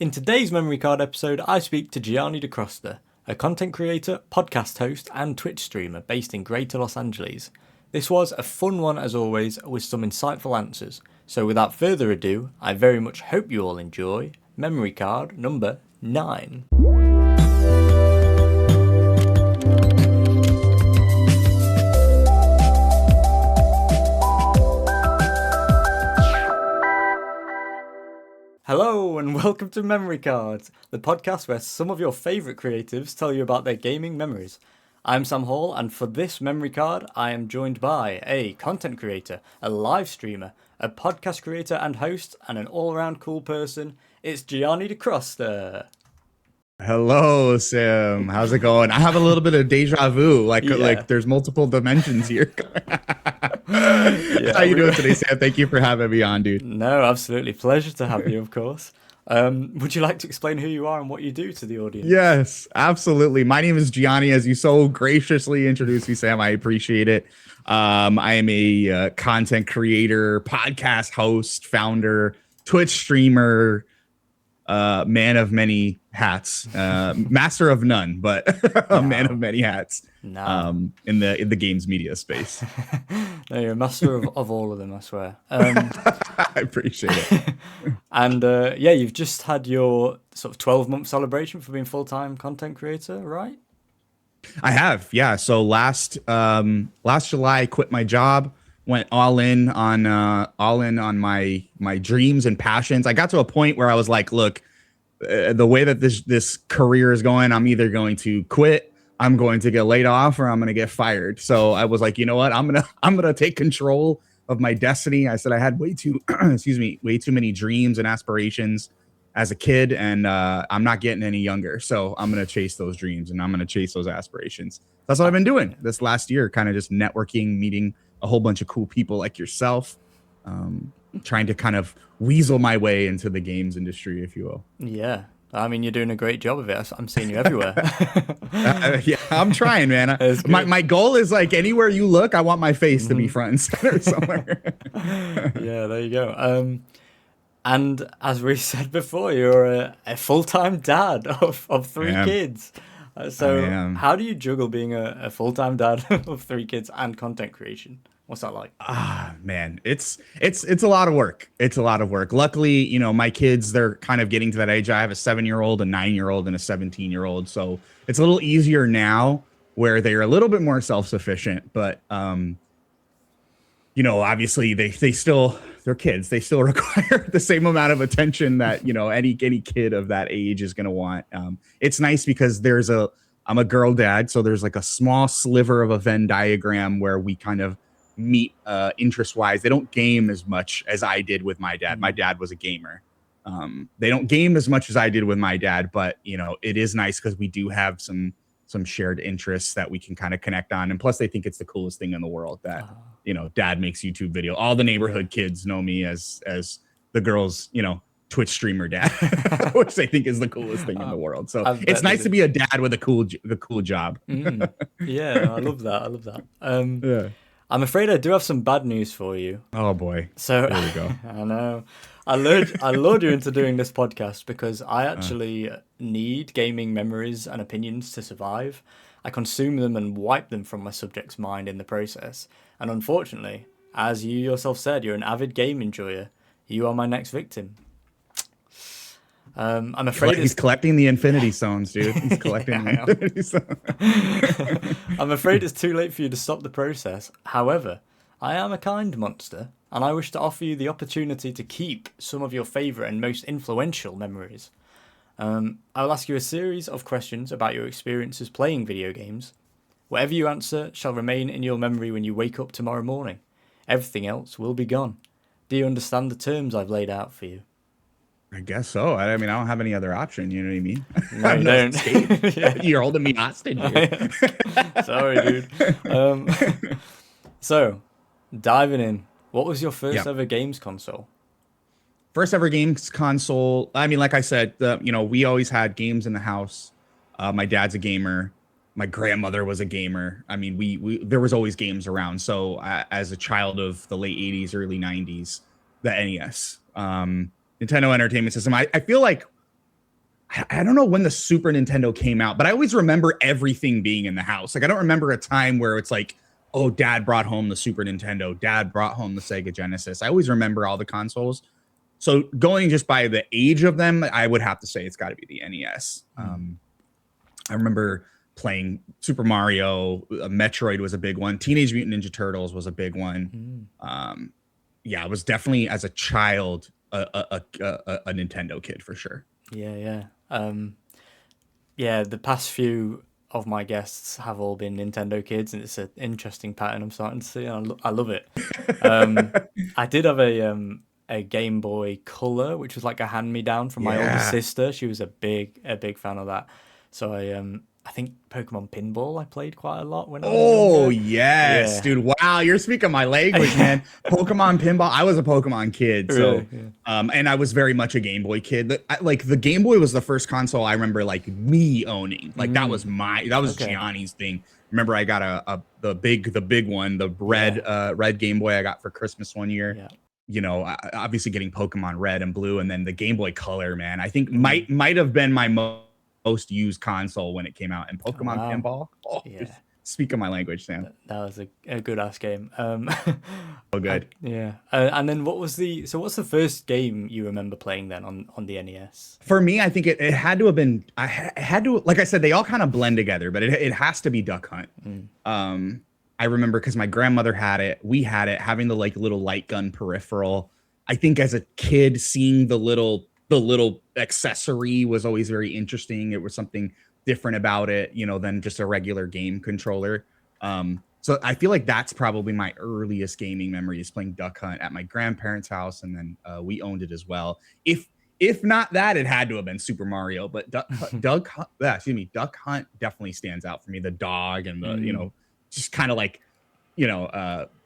In today's memory card episode, I speak to Gianni DiCrosta, a content creator, podcast host, and Twitch streamer based in Greater Los Angeles. This was a fun one as always, with some insightful answers. So without further ado, I very much hope you all enjoy memory card number 9. Hello and welcome to Memory Cards, the podcast where some of your favourite creatives tell you about their gaming memories. I'm Sam Hall, and for this memory card I am joined by a content creator, a live streamer, a podcast creator and host, and an all-around cool person. It's Gianni DiCrosta. Hello, Sam. How's it going? I have a little bit of deja vu, like there's multiple dimensions here. How you doing today, Sam? Thank you for having me on, dude. No, absolutely. Pleasure to have you, of course. Would you like to explain who you are and what you do to the audience? Yes, absolutely. My name is Gianni, as you so graciously introduced me, Sam. I appreciate it. I am a content creator, podcast host, founder, Twitch streamer, man of many hats, master of none, but a man of many hats. In the games media space. No, you're a master of all of them, I swear. I appreciate it. And you've just had your sort of 12-month celebration for being full-time content creator, right? I have, yeah. So last July, I quit my job, went all in on my dreams and passions. I got to a point where I was like, look, the way that this career is going, I'm either going to quit, I'm going to get laid off, or I'm going to get fired. So I was like, you know what? I'm gonna take control of my destiny. I said I had way too many dreams and aspirations as a kid, and I'm not getting any younger. So I'm gonna chase those dreams and I'm gonna chase those aspirations. That's what I've been doing this last year, kind of just networking, meeting a whole bunch of cool people like yourself, trying to kind of weasel my way into the games industry, if you will. Yeah. I mean, you're doing a great job of it. I'm seeing you everywhere. Yeah, I'm trying, man. My goal is like anywhere you look, I want my face to be front and center somewhere. Yeah, there you go. And as we said before, you're a full-time dad of 3 kids. So how do you juggle being a full-time dad of 3 kids and content creation? What's that like? Man, it's a lot of work. It's a lot of work. Luckily, my kids, they're kind of getting to that age. I have a 7-year-old, a 9-year-old, and a 17-year-old. So it's a little easier now where they're a little bit more self-sufficient. But, obviously they're kids. They still require the same amount of attention that, any kid of that age is going to want. It's nice because I'm a girl dad. So there's like a small sliver of a Venn diagram where we kind of meet interest wise. They don't game as much as I did with my dad. My dad was a gamer. They don't game as much as I did with my dad, but it is nice because we do have some shared interests that we can kind of connect on. And plus they think it's the coolest thing in the world that dad makes YouTube video. All the neighborhood kids know me as the girls Twitch streamer dad, which they think is the coolest thing in the world. So it's nice to be a dad with a cool job. Yeah, I love that. Yeah. I'm afraid I do have some bad news for you. Oh boy. So there we go. I know. I lured you into doing this podcast because I actually need gaming memories and opinions to survive. I consume them and wipe them from my subject's mind in the process. And unfortunately, as you yourself said, you're an avid game enjoyer. You are my next victim. I'm afraid he's collecting the Infinity Stones, dude. He's collecting the Infinity Stones. I'm afraid it's too late for you to stop the process. However, I am a kind monster, and I wish to offer you the opportunity to keep some of your favourite and most influential memories. I will ask you a series of questions about your experiences playing video games. Whatever you answer shall remain in your memory when you wake up tomorrow morning. Everything else will be gone. Do you understand the terms I've laid out for you? I guess so. I mean, I don't have any other option. You know what I mean? No, you don't. Yeah. You're holding me hostage. Sorry, dude. So, diving in, what was your first ever games console? First ever games console. I mean, like I said, we always had games in the house. My dad's a gamer. My grandmother was a gamer. I mean, there was always games around. So as a child of the late 80s, early 90s, the NES. Nintendo Entertainment System. I feel like I don't know when the Super Nintendo came out, but I always remember everything being in the house. Like I don't remember a time where it's like, oh, dad brought home the Super Nintendo, dad brought home the Sega Genesis. I always remember all the consoles. So going just by the age of them, I would have to say it's got to be the NES. I remember playing Super Mario, Metroid was a big one. Teenage Mutant Ninja Turtles was a big one. Yeah, I was definitely as a child a Nintendo kid for sure. Yeah. Yeah, the past few of my guests have all been Nintendo kids, and it's an interesting pattern I'm starting to see. And I love it. I did have a Game Boy Color, which was like a hand me down from my older sister. She was a big fan of that. So I think Pokemon Pinball I played quite a lot when I was younger. Yes, Yeah. dude. Wow, you're speaking my language, man. Pokemon Pinball. I was a Pokemon kid, so Really? and I was very much a Game Boy kid. The Game Boy was the first console I remember like me owning. Like that was Okay. Gianni's thing. Remember, I got the big one, the red Game Boy I got for Christmas one year. Yeah. You know, obviously getting Pokemon Red and Blue, and then the Game Boy Color. Man, I think might have been my most used console when it came out. And Pokemon Wow. Pinball. Oh, Yeah. speak of my language, Sam. That was a good ass game. So good. And then what's the first game you remember playing then on the NES? For me, I think it had to have been. Had to, like I said, they all kind of blend together, but it has to be Duck Hunt. I remember because my grandmother had it, we had it, having the like little light gun peripheral. I think as a kid, seeing the little accessory was always very interesting. It was something different about it, you know, than just a regular game controller. So I feel like that's probably my earliest gaming memory, is playing Duck Hunt at my grandparents' house, and then we owned it as well. If not that, it had to have been Super Mario. But Duck Hunt definitely stands out for me. The dog and the just kind of like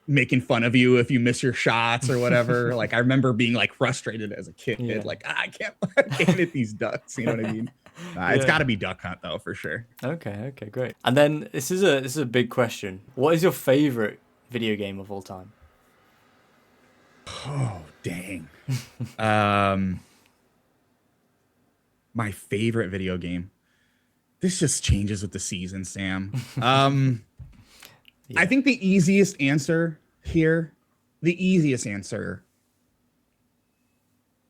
making fun of you if you miss your shots or whatever. Like I remember being like frustrated as a kid, like I can't hit these ducks. You know what I mean? It's got to be Duck Hunt though, for sure. Okay, great. And then this is a big question. What is your favorite video game of all time? Oh dang. My favorite video game. This just changes with the season, Sam. I think the easiest answer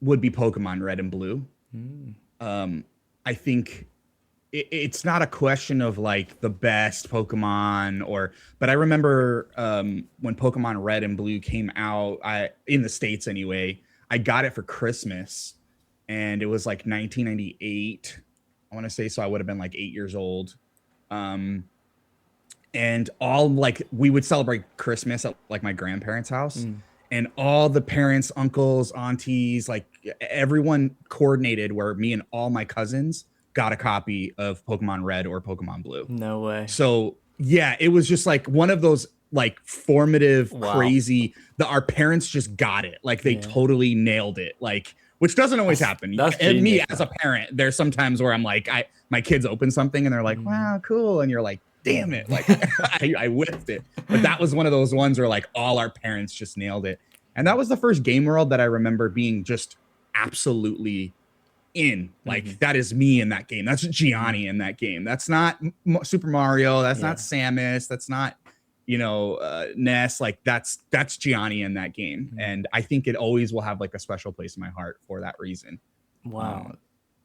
would be Pokemon Red and Blue. I think it's not a question of like the best Pokemon but I remember when Pokemon Red and Blue came out, in the States anyway, I got it for Christmas, and it was like 1998. I want to say, so I would have been like 8 years old. And all like we would celebrate Christmas at like my grandparents' house, and all the parents, uncles, aunties, like everyone coordinated where me and all my cousins got a copy of Pokemon Red or Pokemon Blue. No way. So yeah, it was just like one of those like formative, crazy, our parents just got it. Like they totally nailed it. Like, which doesn't always happen. And me as a parent, there's sometimes where I'm like, my kids open something and they're like, wow, cool. And you're like, damn it. Like I whiffed it. But that was one of those ones where like all our parents just nailed it. And that was the first game world that I remember being just absolutely in. Like that is me in that game. That's Gianni in that game. That's not Super Mario. That's not Samus. That's not, Ness. Like that's Gianni in that game. And I think it always will have like a special place in my heart for that reason. Wow.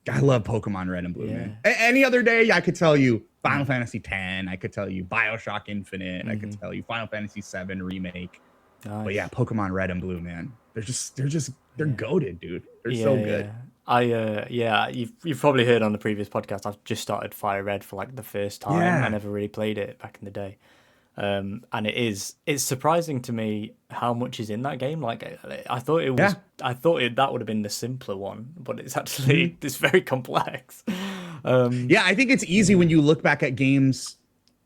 I love Pokemon Red and Blue, man. Any other day, I could tell you Final Fantasy X. I could tell you BioShock Infinite. I could tell you Final Fantasy VII Remake. Nice. But yeah, Pokemon Red and Blue, man. They're goated, dude. They're so good. You've probably heard on the previous podcast, I've just started Fire Red for like the first time. I never really played it back in the day. And it's surprising to me how much is in that game. Like I thought that would have been the simpler one, but it's actually it's very complex. I think it's easy when you look back at games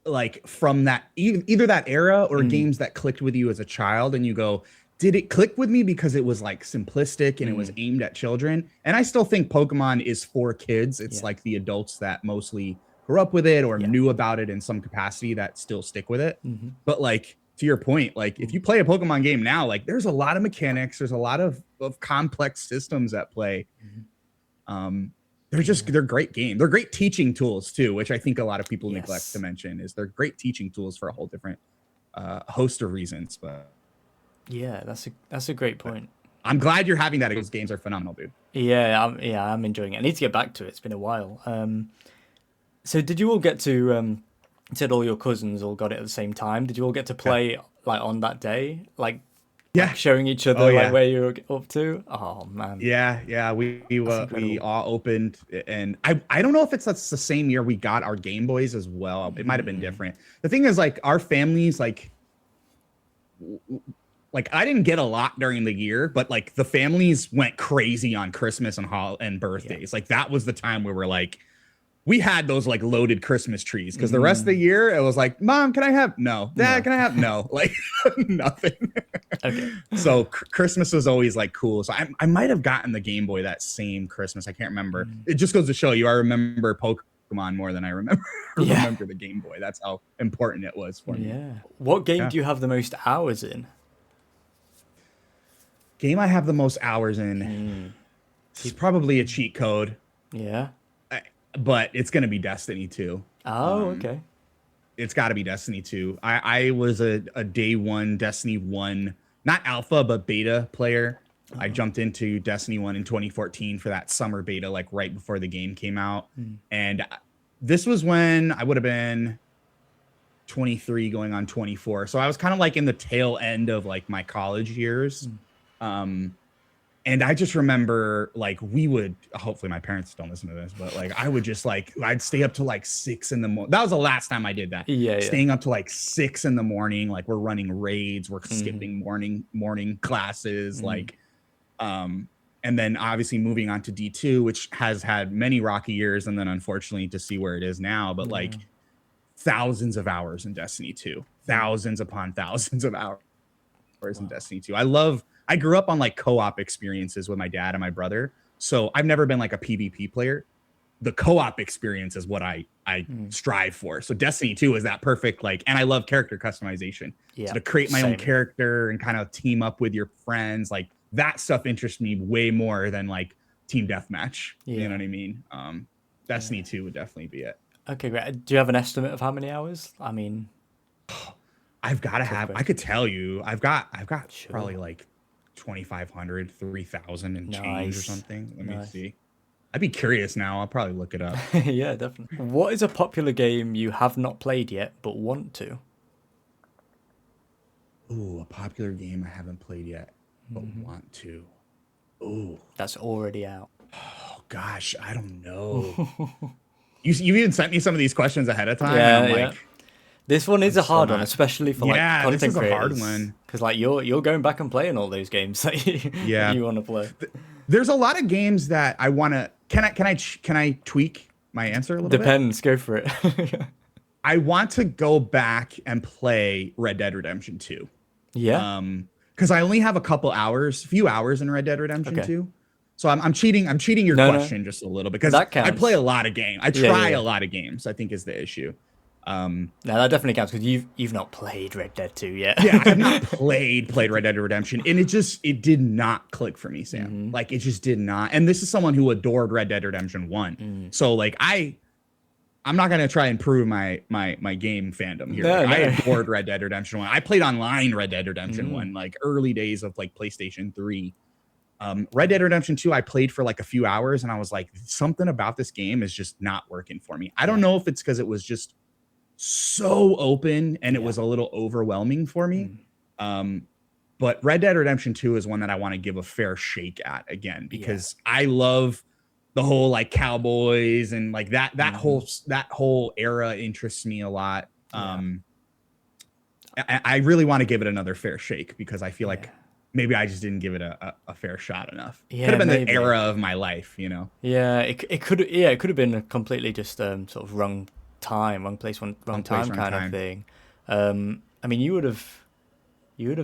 like from that either that era or games that clicked with you as a child, and you go, did it click with me because it was like simplistic and it was aimed at children? And I still think Pokemon is for kids. It's like the adults that mostly grew up with it or knew about it in some capacity that still stick with it. But like to your point, like if you play a Pokemon game now, like there's a lot of mechanics, there's a lot of complex systems at play they're great games. They're great teaching tools too, which I think a lot of people neglect Yes. to mention. Is they're great teaching tools for a whole different host of reasons. But Yeah, that's a great point. I'm glad you're having that. Those games are phenomenal, dude. Yeah, I'm enjoying it. I need to get back to it. It's been a while. So did you all get to? You said all your cousins all got it at the same time. Did you all get to play like on that day, like Yeah. showing each other Oh, yeah. like where you were up to? Oh man. Yeah. We incredible. all opened, and I don't know if that's the same year we got our Game Boys as well. It might have been different. The thing is, like, our families, like I didn't get a lot during the year, but like the families went crazy on Christmas and birthdays. Like that was the time where we're like, we had those like loaded Christmas trees because the rest of the year it was like, Mom, can I have no? Dad, can I have no? Like nothing. Okay. So Christmas was always like cool. So I might have gotten the Game Boy that same Christmas. I can't remember. It just goes to show you, I remember Pokemon more than I remember remember the Game Boy. That's how important it was for me. Yeah. What game do you have the most hours in? Game I have the most hours in. It's probably a cheat code. Yeah. But it's going to be Destiny 2. Oh, okay. It's got to be Destiny 2. I was a day one Destiny 1, not alpha, but beta player. I jumped into Destiny 1 in 2014 for that summer beta, like right before the game came out. And this was when I would have been 23 going on 24. So I was kind of like in the tail end of like my college years. And I just remember like we would, hopefully my parents don't listen to this, but like I would just like, I'd stay up to like 6 in the morning. That was the last time I did that. Staying up to like 6 in the morning. Like we're running raids, we're skipping morning classes. Like, and then obviously moving on to D2, which has had many rocky years. And then unfortunately to see where it is now, but like thousands of hours in Destiny 2, thousands upon thousands of hours in Destiny 2. I grew up on like co-op experiences with my dad and my brother. So I've never been like a PvP player. The co-op experience is what I strive for. So Destiny 2 is that perfect, like, and I love character customization. Yeah, so to create my own character and kind of team up with your friends, like that stuff interests me way more than like team deathmatch. You know what I mean? Destiny 2 would definitely be it. Okay, great. Do you have an estimate of how many hours? I mean, I could tell you, I've got probably like 2,500, 3,000 and change or something. Let me see. I'd be curious now. I'll probably look it up. Yeah, definitely. What is a popular game you have not played yet but want to? Ooh, a popular game I haven't played yet but want to. Ooh, that's already out. Oh gosh, I don't know. you even sent me some of these questions ahead of time. Yeah, and I'm like, this one is a hard one, especially for like content this is creators. a hard one because like you're going back and playing all those games that you want to play. There's a lot of games that I want to. Can I tweak my answer a little Depends. Go for it. I want to go back and play Red Dead Redemption 2. Yeah. Because I only have a few hours in Red Dead Redemption 2. So I'm cheating your question just a little bit because I play a lot of games. I try a lot of games, I think is the issue. No, that definitely counts because you've not played Red Dead 2 yet. Yeah, I've not played Red Dead Redemption, and it did not click for me, Sam. Like it just did not. And this is someone who adored Red Dead Redemption 1. So like I'm not gonna try and prove my game fandom here. I adored Red Dead Redemption 1. I played online Red Dead Redemption 1, like early days of like PlayStation 3. Red Dead Redemption 2, I played for like a few hours, and I was like, something about this game is just not working for me. I don't know if it's because it was just so open and it was a little overwhelming for me. But Red Dead Redemption 2 is one that I want to give a fair shake at again because I love the whole like cowboys and like that whole era interests me a lot. I really want to give it another fair shake because I feel like maybe I just didn't give it a fair shot enough. Could have been the era of my life, you know? Yeah, it could have been a completely just sort of wrong time, wrong place, wrong time kind of thing. I mean, you would have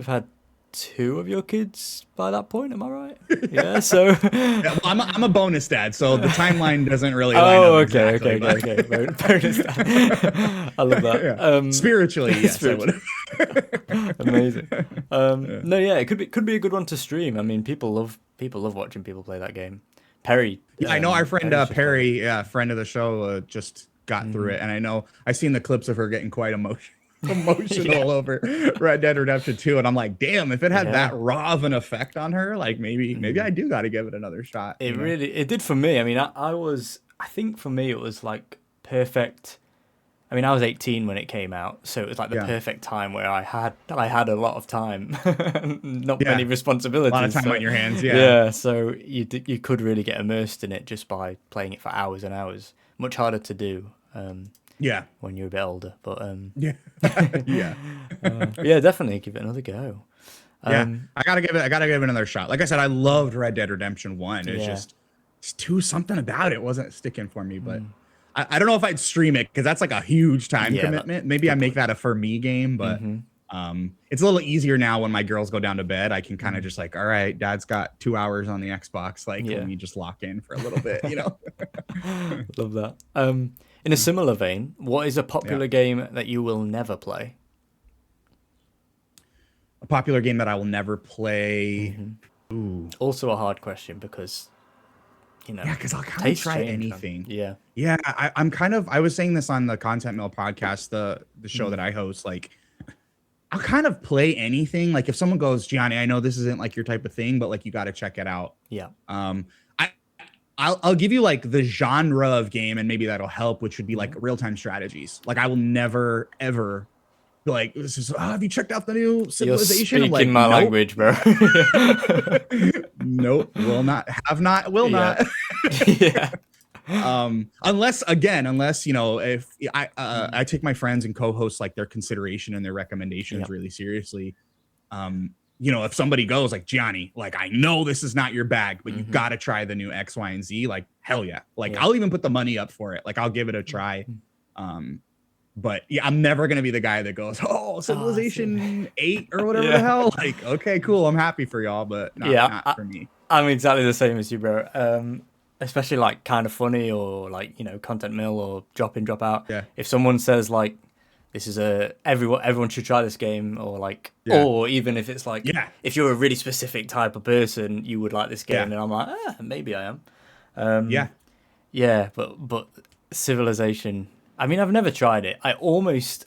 had 2 of your kids by that point, am I right? Yeah, so well, I'm a bonus dad, so the timeline doesn't really line up exactly, okay. Bonus dad. I love that. Yeah. Spiritually, yes, I would. Amazing. No, yeah, it could be a good one to stream. I mean, people love watching people play that game. Perry. Yeah, I know our friend Perry's just played it. Perry, yeah, friend of the show, just got through it, and I know I've seen the clips of her getting quite Yeah, emotional over Red Dead Redemption 2, and I'm like, damn, if it had that yeah. raw of an effect on her, like maybe I do got to give it another shot, It really it did for me. I mean, I think for me it was like perfect. I mean, I was 18 when it came out, so it was like the Yeah, perfect time where I had a lot of time, not many yeah, a lot of responsibilities. time on So your hands. Yeah, yeah, so you could really get immersed in it just by playing it for hours and hours. Much harder to do yeah, when you're a bit older, but yeah, yeah. yeah, definitely give it another go. Yeah, Um, I gotta give it another shot. Like I said, I loved Red Dead Redemption 1. It's yeah, just it's too something about it wasn't sticking for me, but I don't know if I'd stream it because that's like a huge time yeah, that's commitment. a Maybe I good make point. that a for me game, but it's a little easier now when my girls go down to bed. I can kind of just like, all right, dad's got 2 hours on the Xbox. Like, let Yeah, me just lock in for a little bit, you know? love that. In a similar vein, what is a Yeah. popular game that you will never play? A popular game that I will never play. Ooh. Also a hard question because Yeah, because I'll kind of tastes try change, man. anything. Yeah. Yeah, I'm kind of I was saying this on the Content Mill podcast, the show that Mm. I host, like I'll kind of play anything. Like if someone goes, Gianni, I know this isn't like your type of thing, but like you got to check it out. Yeah. Um, I I'll give you like the genre of game, and maybe that'll help, which would be like Yeah. real time strategies. Like I will never ever be like, this is, have you checked out the new You're Civilization? I'm speaking like, my nope, language, bro. nope, will not, have not, will Yeah. not. Yeah. Unless you know, if I take my friends and co-hosts like their consideration and their Yeah. recommendations really seriously. You know, if somebody goes like, Gianni, like I know this is not your bag, but you got to try the new X, Y, and Z, like hell yeah, like Yeah. I'll even put the money up for it, like I'll give it a try. But yeah, I'm never gonna be the guy that goes, oh, Ah, I see. Civilization 8 or whatever the Yeah. hell, like okay, cool, I'm happy for y'all, but Yeah. not for me. I'm exactly the same as you, bro. Especially like kind of funny or like, content mill or drop in, drop out. Yeah, If someone says like this is everyone should try this game, or like, yeah, or even if it's like yeah, if you're a really specific type of person you would like this yeah, game, and I'm like, maybe I am. um yeah. yeah, but Civilization, I mean, I've never tried it. I almost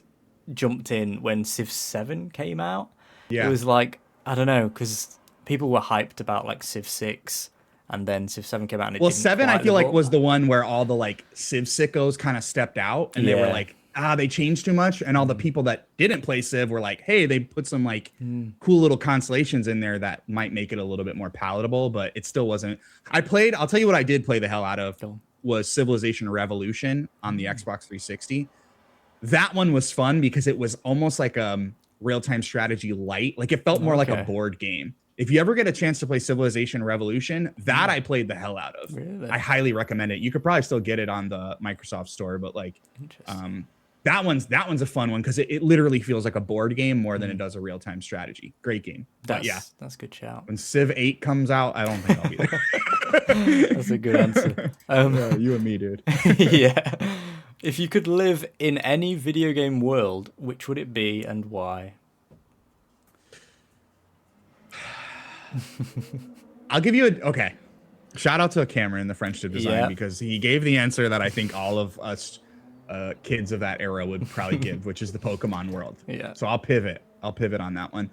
jumped in when Civ 7 came out. It Yeah. was like, I don't know, because people were hyped about like Civ 6, and then Civ 7 came out and it Well, didn't 7, I quite feel live like up. was the one where all the like Civ sickos kind of stepped out and they were Yeah. like, they changed too much. And all the people that didn't play Civ were like, hey, they put some like cool little constellations in there that might make it a little bit more palatable, but it still wasn't. I'll tell you what I did play the hell out of Go was Civilization Revolution on the Xbox 360. That one was fun because it was almost like real-time strategy light. Like it felt more like a Okay. board game. If you ever get a chance to play Civilization Revolution, that I played the hell out of. Really? I highly recommend it. You could probably still get it on the Microsoft Store, but like Interesting. that one's a fun one because it literally feels like a board game more than it does a real-time strategy. Great game. But yeah, That's a good shout. when Civ 8 comes out, I don't think I'll be That's a good answer. there. You and me, dude. Yeah. If you could live in any video game world, which would it be and why? I'll give you okay. Shout out to Cameron, the French Dip Design, Yeah. because he gave the answer that I think all of us kids of that era would probably give, which is the Pokemon world. Yeah. So I'll pivot on that one.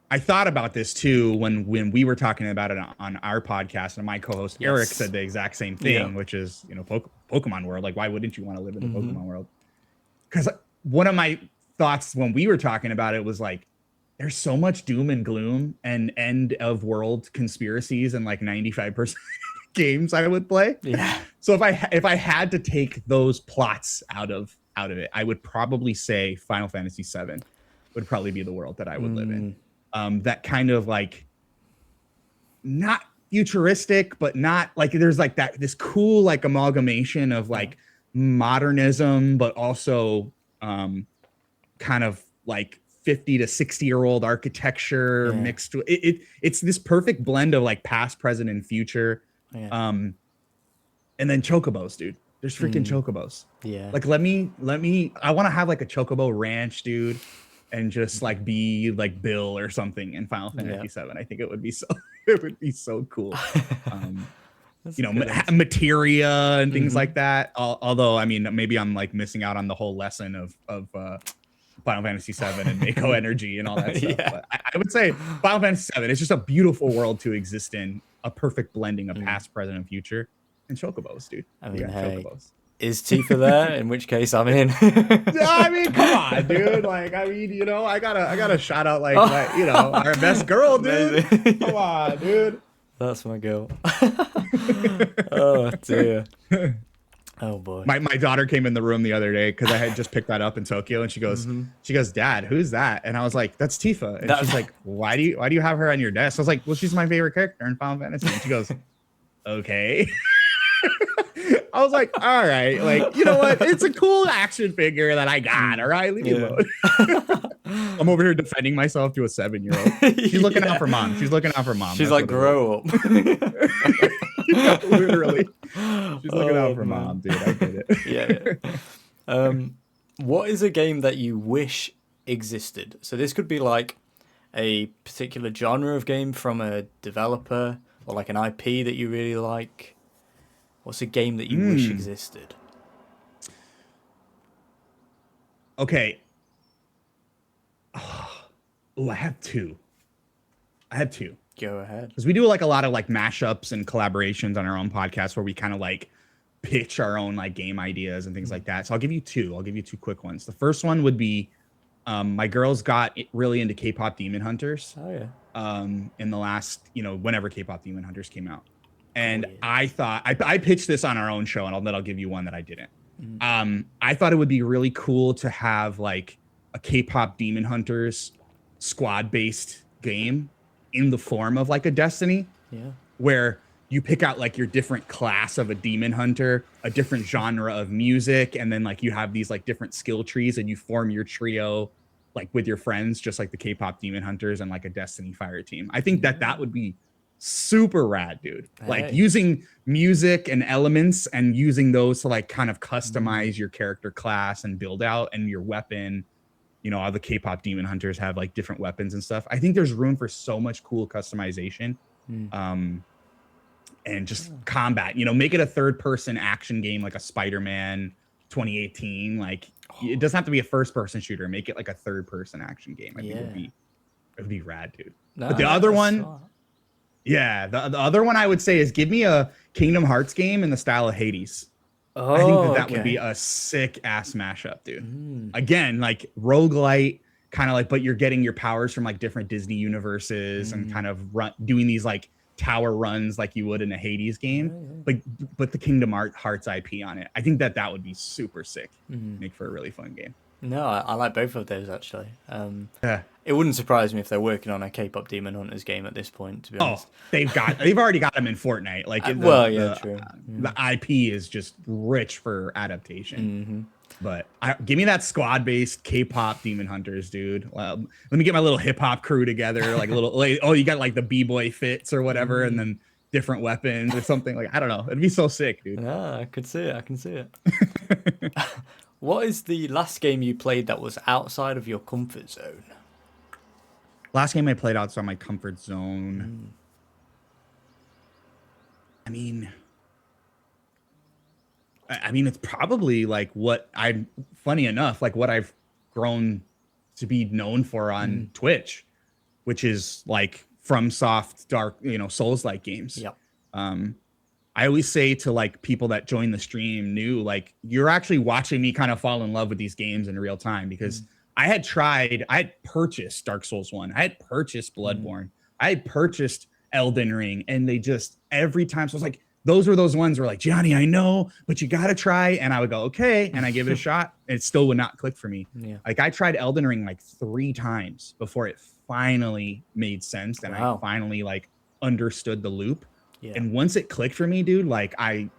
I thought about this too when we were talking about it on our podcast, and my co-host Eric said the exact same thing, Yeah. which is, Pokemon world. Like, why wouldn't you want to live in the Pokemon world? Because one of my thoughts when we were talking about it was like, there's so much doom and gloom and end of world conspiracies and like 95% games I would play. Yeah. So if I had to take those plots out of it, I would probably say Final Fantasy VII would probably be the world that I would live in. That kind of like not futuristic, but not like there's like this cool like amalgamation of like modernism, but also kind of like 50 to 60-year-old architecture mixed with it's this perfect blend of like past, present, and future. Yeah. And then chocobos, dude. There's freaking chocobos. Yeah. Like let me I want to have like a chocobo ranch, dude. and just like be like Bill or something in Final Fantasy Yeah. VII. I think it would be so it would be so cool. That's You a know, good answer. materia and things like that. Although, I mean, maybe I'm like missing out on the whole lesson of Final Fantasy VII and Mako energy and all that stuff. Yeah. But I would say Final Fantasy VII is just a beautiful world to exist in, a perfect blending of past, present, and future. And chocobos, dude. I You mean, got hey, chocobos. is Tifa there? In which case, I'm in. I mean, come on, dude. Like, I mean, you know, I gotta shout out like you know, our best girl, dude. Amazing. Come on, dude. That's my girl. Oh dear. Oh boy. My daughter came in the room the other day because I had just picked that up in Tokyo, and she goes, Dad, who's that? And I was like, that's Tifa. And she's like, why do you have her on your desk? I was like, well, she's my favorite character in Final Fantasy. And she goes, okay. I was like, all right, like, you know what? It's a cool action figure that I got. All right, leave me alone. I'm over here defending myself to a 7-year-old. She's looking out for mom. She's looking out for mom. She's That's like, grow up. Yeah, literally. She's looking out for mom, dude. I get it. Yeah. What is a game that you wish existed? So this could be like a particular genre of game from a developer, or like an IP that you really like. What's a game that you wish existed? Okay. Oh, I have two. Go ahead. Because we do like a lot of like mashups and collaborations on our own podcast where we kind of like pitch our own like game ideas and things like that. So I'll give you two. I'll give you two quick ones. The first one would be my girls got really into K-pop Demon Hunters. Oh yeah. In the last, you know, whenever K-pop Demon Hunters came out. And I thought I pitched this on our own show, and I'll give you one that I didn't. I thought it would be really cool to have like a K-pop Demon Hunters squad-based game in the form of like a Destiny, where you pick out like your different class of a demon hunter, a different genre of music, and then like you have these like different skill trees, and you form your trio like with your friends, just like the K-pop Demon Hunters and like a Destiny Fire team. I think that would be super rad, dude. Like using music and elements and using those to like kind of customize your character class and build out and your weapon. You know, all the K-pop Demon Hunters have like different weapons and stuff. I think there's room for so much cool customization. And just combat, you know, make it a third person action game like a Spider-Man 2018. Like it doesn't have to be a first person shooter. Make it like a third person action game. I think it would be rad, dude. No, but the other one, the other one I would say is give me a Kingdom Hearts game in the style of Hades. I think that would be a sick ass mashup, dude. Again, like roguelite, kind of like, but you're getting your powers from like different Disney universes and kind of doing these like tower runs like you would in a Hades game, but the Kingdom Hearts IP on it. I think that would be super sick. Make for a really fun game. No, I like both of those actually. It wouldn't surprise me if they're working on a K-pop Demon Hunters game at this point, to be honest. They've already got them in Fortnite. Like, true. The IP is just rich for adaptation. But give me that squad-based K-pop Demon Hunters, dude. Let me get my little hip-hop crew together, like a little. Like, you got like the b-boy fits or whatever, and then different weapons or something. Like, I don't know. It'd be so sick, dude. Yeah, I can see it. What is the last game you played that was outside of your comfort zone? Last game I played outside my comfort zone. I mean, it's probably like funny enough, like what I've grown to be known for on Twitch, which is like FromSoft dark, Souls-like games. Yep. I always say to like people that join the stream new, like you're actually watching me kind of fall in love with these games in real time, because I had purchased Dark Souls 1. I had purchased Bloodborne. I had purchased Elden Ring, and they just every time. So I was like, those were those ones where like, Gianni, I know, but you got to try. And I would go, okay. And I give it a shot. And it still would not click for me. Yeah. Like I tried Elden Ring like 3 times before it finally made sense. And I finally like understood the loop. Yeah. And once it clicked for me, dude, like I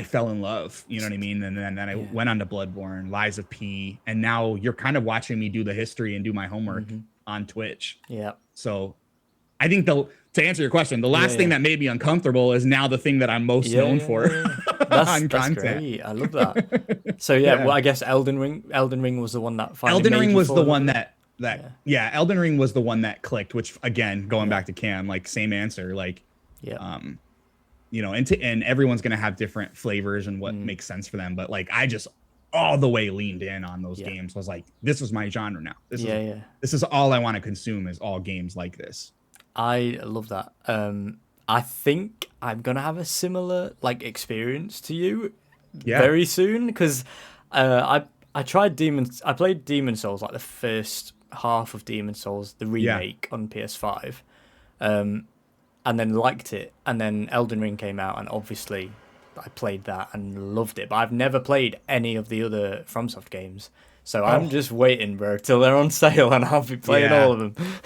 fell in love, you know what I mean? And then I went on to Bloodborne, Lies of P, and now you're kind of watching me do the history and do my homework on Twitch. Yeah. So I think to answer your question, the last thing that made me uncomfortable is now the thing that I'm most known for. That's on that's content. great. I love that. So yeah, Yeah. well, I guess Elden Ring was the one that finally Elden made Ring you was fall the in love one with it. that Yeah, yeah, Elden Ring was the one that clicked, which again, going yeah, back to Cam, like same answer, like yeah. um and everyone's gonna have different flavors and what Mm, makes sense for them. But like I just all the way leaned in on those yeah, games. I was like, this is my genre now. yeah, yeah. This is all I want to consume is all games like this. I love that. I think I'm gonna have a similar like experience to you Yeah. very soon because I tried Demons. I played Demon Souls like the first half of Demon Souls, the Yeah. remake on PS5, um, and then liked it. And then Elden Ring came out, and obviously I played that and loved it. But I've never played any of the other FromSoft games, so I'm Oh, just waiting, bro, till they're on sale, and I'll be playing all yeah. of them.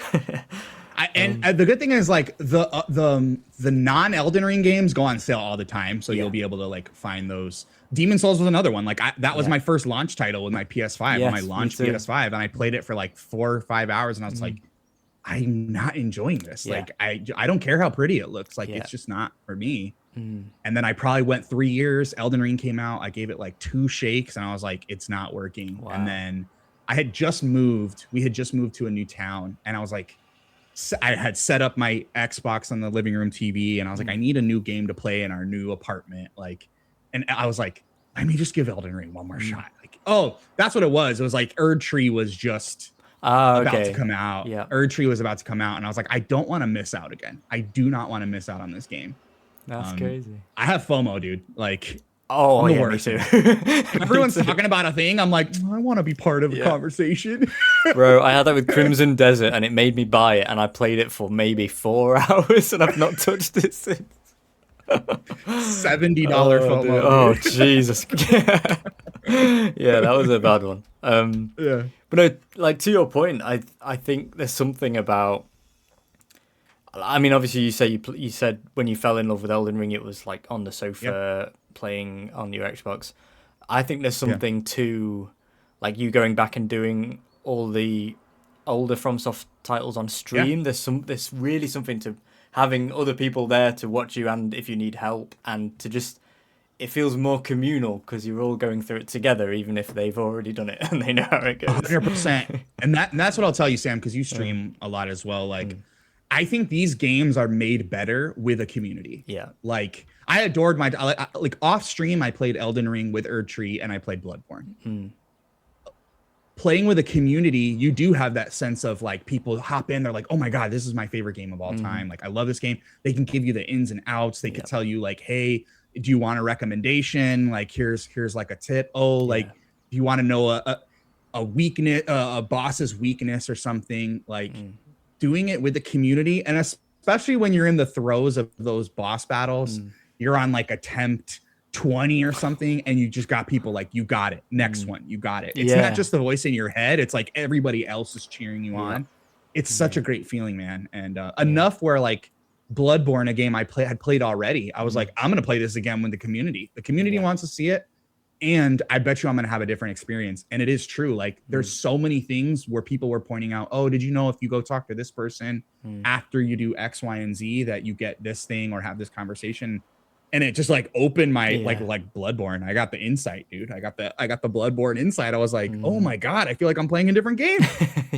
The good thing is like the non Elden Ring games go on sale all the time, so Yeah, you'll be able to like find those. Demon Souls was another one. Like that was yeah, my first launch title with my PS5 when I yes, me launched too. PS5, and I played it for like 4 or 5 hours, and I was like, I'm not enjoying this. Yeah, Like I don't care how pretty it looks. Like yeah. it's just not for me. Mm, And then I probably went 3 years. Elden Ring came out. I gave it like 2 shakes, and I was like, it's not working. And wow. then I had just moved. We had just moved to a new town, and I was like, I had set up my Xbox on the living room TV, and I was like, I Mm. need a new game to play in our new apartment. Like, and I was like, let me just give Elden Ring one more Mm. shot. Like, oh, that's what it was. It was like Erd Tree was just Ah, about to okay. come out. Yeah, Erd Tree was about to come out, and I was like, I don't want to miss out again. I do not want to miss out on this game. that's Um, crazy. I have FOMO, dude. Like, Oh I'm the yeah, me worst, too. man. If Me everyone's too. talking about a thing, I'm like, I want to be part of a Yeah, conversation. bro. I had that with Crimson Desert, and it made me buy it, and I played it for maybe 4 hours, and I've not touched it since. $70 Oh, dude. FOMO, Oh, dude. Jesus. Yeah, that was a bad one. Yeah. But no, like to your point, I think there's something about. I mean, obviously, you said when you fell in love with Elden Ring, it was like on the Yep. sofa playing on your Xbox. I think there's Yeah. something to, like you going back and doing all the older FromSoft titles on Yeah. stream. There's really something to having other people there to watch you and if you need help and to just it feels more communal because you're all going through it together, even if they've already done it and they know how it goes. 100%. And that's what I'll tell you, Sam, because you Uh, stream a lot as well. Like, mm, I think these games are made better with a community. yeah. Like, I adored like off stream. I played Elden Ring with Erd Tree, and I played Bloodborne. Mm, Playing with a community, you do have that sense of like people hop in, they're like, oh my God, this is my favorite game of all mm, time. Like, I love this game. They can give you the ins and outs. They could yeah. tell you, like, hey, do you want a recommendation? Like, here's like a tip. Oh, like, Yeah. do you want to know a weakness, a boss's weakness or something? Like, Mm, doing it with the community, and especially when you're in the throes of those boss battles, mm, you're on like attempt 20 or something, and you just got people like, you got it, next mm. one, you got it. It's not Yeah. just the voice in your head, it's like everybody else is cheering you Yeah. on. It's such Yeah. a great feeling, man. And Yeah. enough where like Bloodborne, a game had played already, I was Mm, like, I'm gonna play this again with the community yeah. wants to see it, and I bet you I'm going to have a different experience. And it is true. Like, there's Mm, so many things where people were pointing out, oh, did you know if you go talk to this person mm. after you do X, Y, and Z that you get this thing or have this conversation? And it just like opened my Yeah. like Bloodborne. I got the insight, dude. I got the Bloodborne insight. I was like, oh Mm. my God, I feel like I'm playing a different game.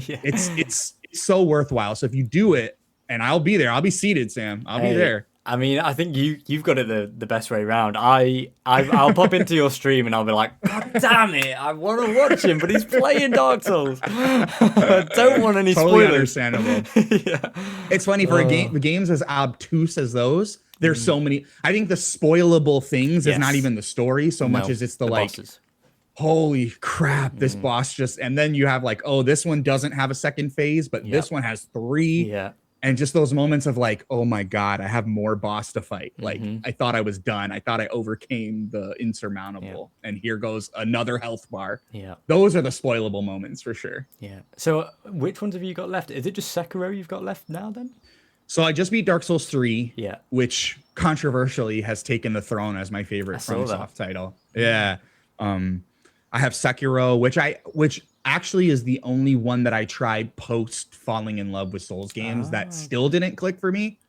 Yeah. It's so worthwhile. So if you do it, and I'll be there, I'll be seated, Sam. I'll be Hey, there. I mean, I think you've got it the best way around. I'll pop into your stream and I'll be like, God damn it, I want to watch him, but he's playing Dark Souls. I don't want any Totally spoilers. understandable. Yeah. It's funny for a game, the games as obtuse as those. There's Mm. so many. I think the spoilable things is not Yes. even the story so much No, as it's the like, bosses. holy crap, this Mm. boss just. And then you have like, oh, this one doesn't have a second phase, but Yep. this one has 3. Yeah. And just those moments of like, oh my God, I have more boss to fight. Like, Mhm. I thought I was done. I thought I overcame the insurmountable. And here goes another health bar. Yeah. Those are the spoilable moments for sure. Yeah. So, which ones have you got left? Is it just Sekiro you've got left now then? So I just beat Dark Souls 3, Yeah. which controversially has taken the throne as my favorite I saw that. FromSoft title. Yeah. I have Sekiro, which actually is the only one that I tried post falling in love with Souls games that still didn't click for me,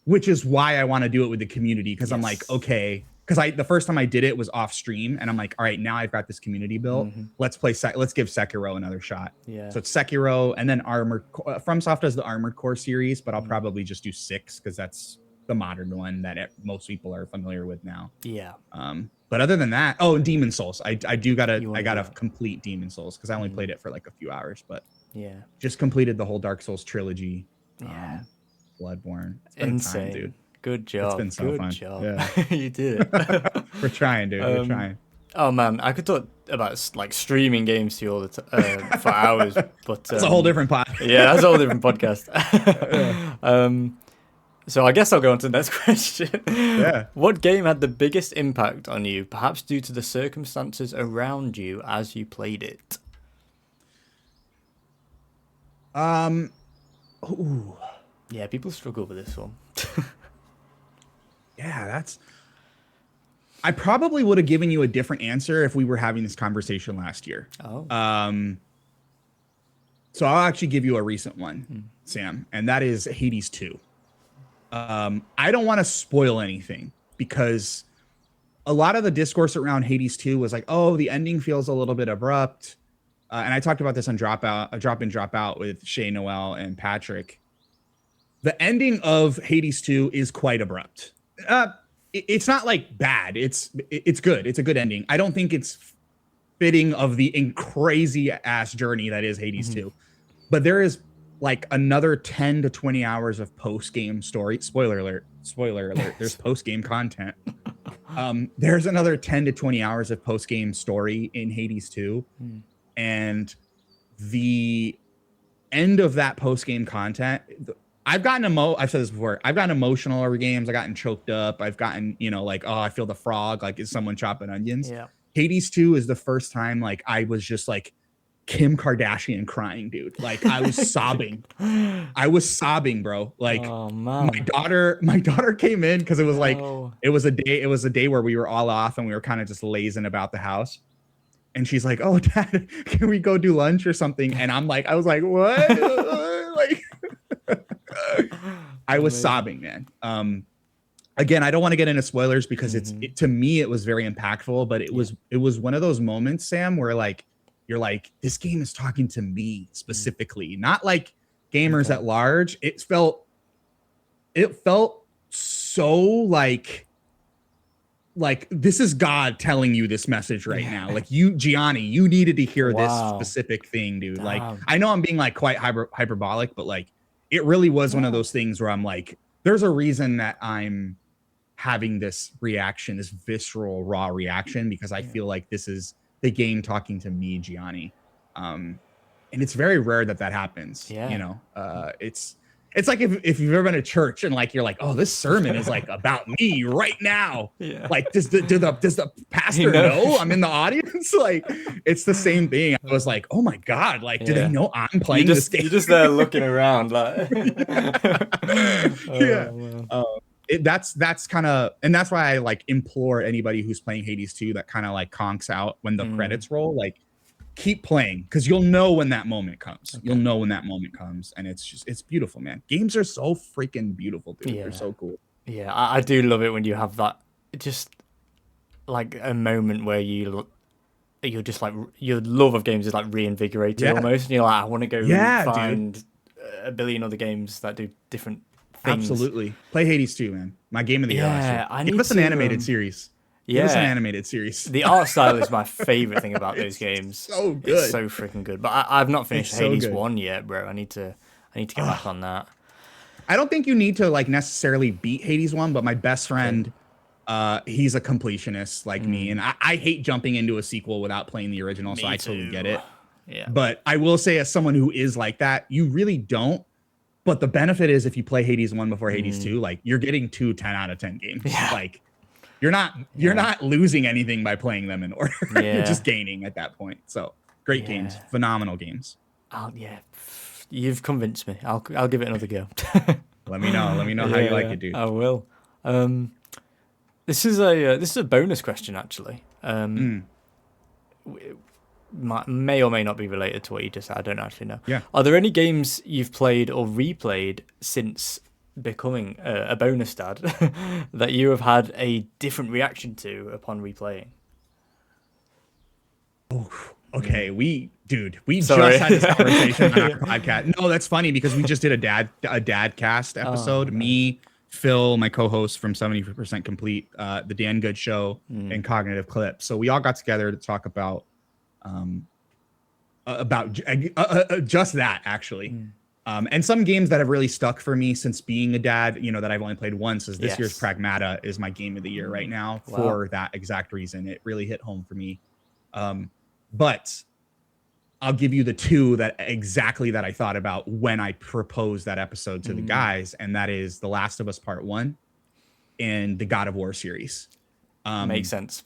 which is why I want to do it with the community, because I'm like, Yes. okay, because the first time I did it was off stream, and I'm like, all right, now I've got this community built. Let's give Sekiro another shot. Yeah. So it's Sekiro, and then FromSoft does the Armored Core series, but I'll probably just do 6 because that's the modern one that most people are familiar with now. Yeah. But other than that, and Demon Souls. I gotta complete Demon Souls because I only played it for like a few hours, but yeah, just completed the whole Dark Souls trilogy. Yeah. Bloodborne. It's been Insane. time, dude. Good job. It's been so Good fun. job. Yeah. You did it. We're trying, dude. We're trying. Oh man, I could talk about like streaming games to you all the for hours, but it's a whole different pod. Yeah, that's a whole different podcast. So I guess I'll go on to the next question. Yeah. What game had the biggest impact on you, perhaps due to the circumstances around you as you played it? Ooh. Yeah, people struggle with this one. Yeah, I probably would have given you a different answer if we were having this conversation last year. Oh. So I'll actually give you a recent one, Sam, and that is Hades 2. I don't want to spoil anything because a lot of the discourse around Hades 2 was like, oh, the ending feels a little bit abrupt. And I talked about this on Drop In, Drop Out with Shay Noel and Patrick. The ending of Hades 2 is quite abrupt. It's not like bad. It's good. It's a good ending. I don't think it's fitting of the crazy ass journey that is Hades 2. But there is like another 10 to 20 hours of post-game story. Spoiler alert. There's post-game content. There's another 10 to 20 hours of post-game story in Hades 2. And the end of that post-game content, I've said this before, I've gotten emotional over games. I've gotten choked up. I've gotten, like, oh, I feel the frog. Like, is someone chopping onions? Yeah. Hades 2 is the first time, like, I was just like Kim Kardashian crying, dude. Like, I was sobbing. I was sobbing, bro. Like, oh, man. my daughter came in because it was like, it was a day where we were all off and we were kind of just lazing about the house. And she's like, oh, Dad, can we go do lunch or something? And I was like, what? Like, I was sobbing, man. Again, I don't want to get into spoilers because to me, it was very impactful, but it was one of those moments, Sam, where like, you're like, this game is talking to me specifically, not like gamers at large. It felt so like this is God telling you this message right now. Like Gianni, you needed to hear this specific thing, dude. Damn. Like, I know I'm being like quite hyperbolic, but like, it really was one of those things where I'm like, there's a reason that I'm having this reaction, this visceral, raw reaction, because I feel like this is the game talking to me, Gianni. And it's very rare that happens. Yeah. It's like if you've ever been to church and like you're like, oh, this sermon is like about me right now. Yeah. Like, does the pastor know I'm in the audience? Like, it's the same thing. I was like, oh my God, like, do they know I'm playing this game? You're just there looking around, like. That's kind of, and that's why I like implore anybody who's playing Hades 2 that kind of like conks out when the credits roll, like, keep playing because you'll know when that moment comes. Okay. You'll know when that moment comes, and it's beautiful, man. Games are so freaking beautiful, dude. Yeah. They're so cool. Yeah, I do love it when you have that, just like a moment where you're just like, your love of games is like reinvigorated almost, and you're like, I want to go find a billion other games that do different things. Absolutely, play Hades 2, man. My game of the year last year. Give us an animated series. Yeah, it's an animated series. The art style is my favorite thing about those games. So good. It's so freaking good. But I've not finished Hades 1 yet, bro. I need to get back on that. I don't think you need to like necessarily beat Hades 1, but my best friend, he's a completionist like me, and I hate jumping into a sequel without playing the original, so I totally get it. Yeah. But I will say, as someone who is like that, you really don't. But the benefit is if you play Hades 1 before Hades 2, like, you're getting 2 10 out of 10 games. Yeah. Like, you're not losing anything by playing them in order. Yeah. You're just gaining at that point. So great games, phenomenal games. You've convinced me. I'll give it another go. Let me know how you like it, dude. I will. This is a bonus question actually. May or may not be related to what you just said. I don't actually know. Yeah. Are there any games you've played or replayed since becoming a bonus dad that you have had a different reaction to upon replaying? Okay, we Sorry. just had this conversation on our podcast. No, that's funny because we just did a dad cast Oh, episode. nice. Me, Phil, my co-host from 70% Complete, the Dan Good Show, and Cognitive Clip. So we all got together to talk um just that actually. And some games that have really stuck for me since being a dad, that I've only played once, is this year's Yes. Pragmata is my game of the year right now Wow. for that exact reason. It really hit home for me. But I'll give you the two that I thought about when I proposed that episode to the guys, and that is The Last of Us Part 1 and the God of War series. Makes sense.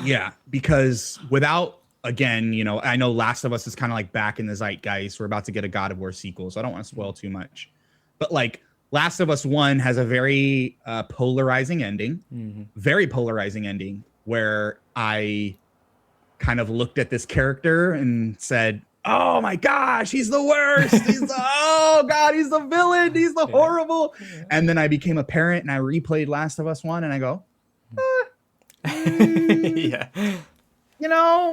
Yeah, because without, again, I know Last of Us is kind of like back in the zeitgeist. We're about to get a God of War sequel, so I don't want to spoil too much. But like Last of Us 1 has a very polarizing ending, where I kind of looked at this character and said, oh my gosh, he's the worst. Oh God, he's the villain. He's the horrible. And then I became a parent and I replayed Last of Us 1 and I go, Yeah.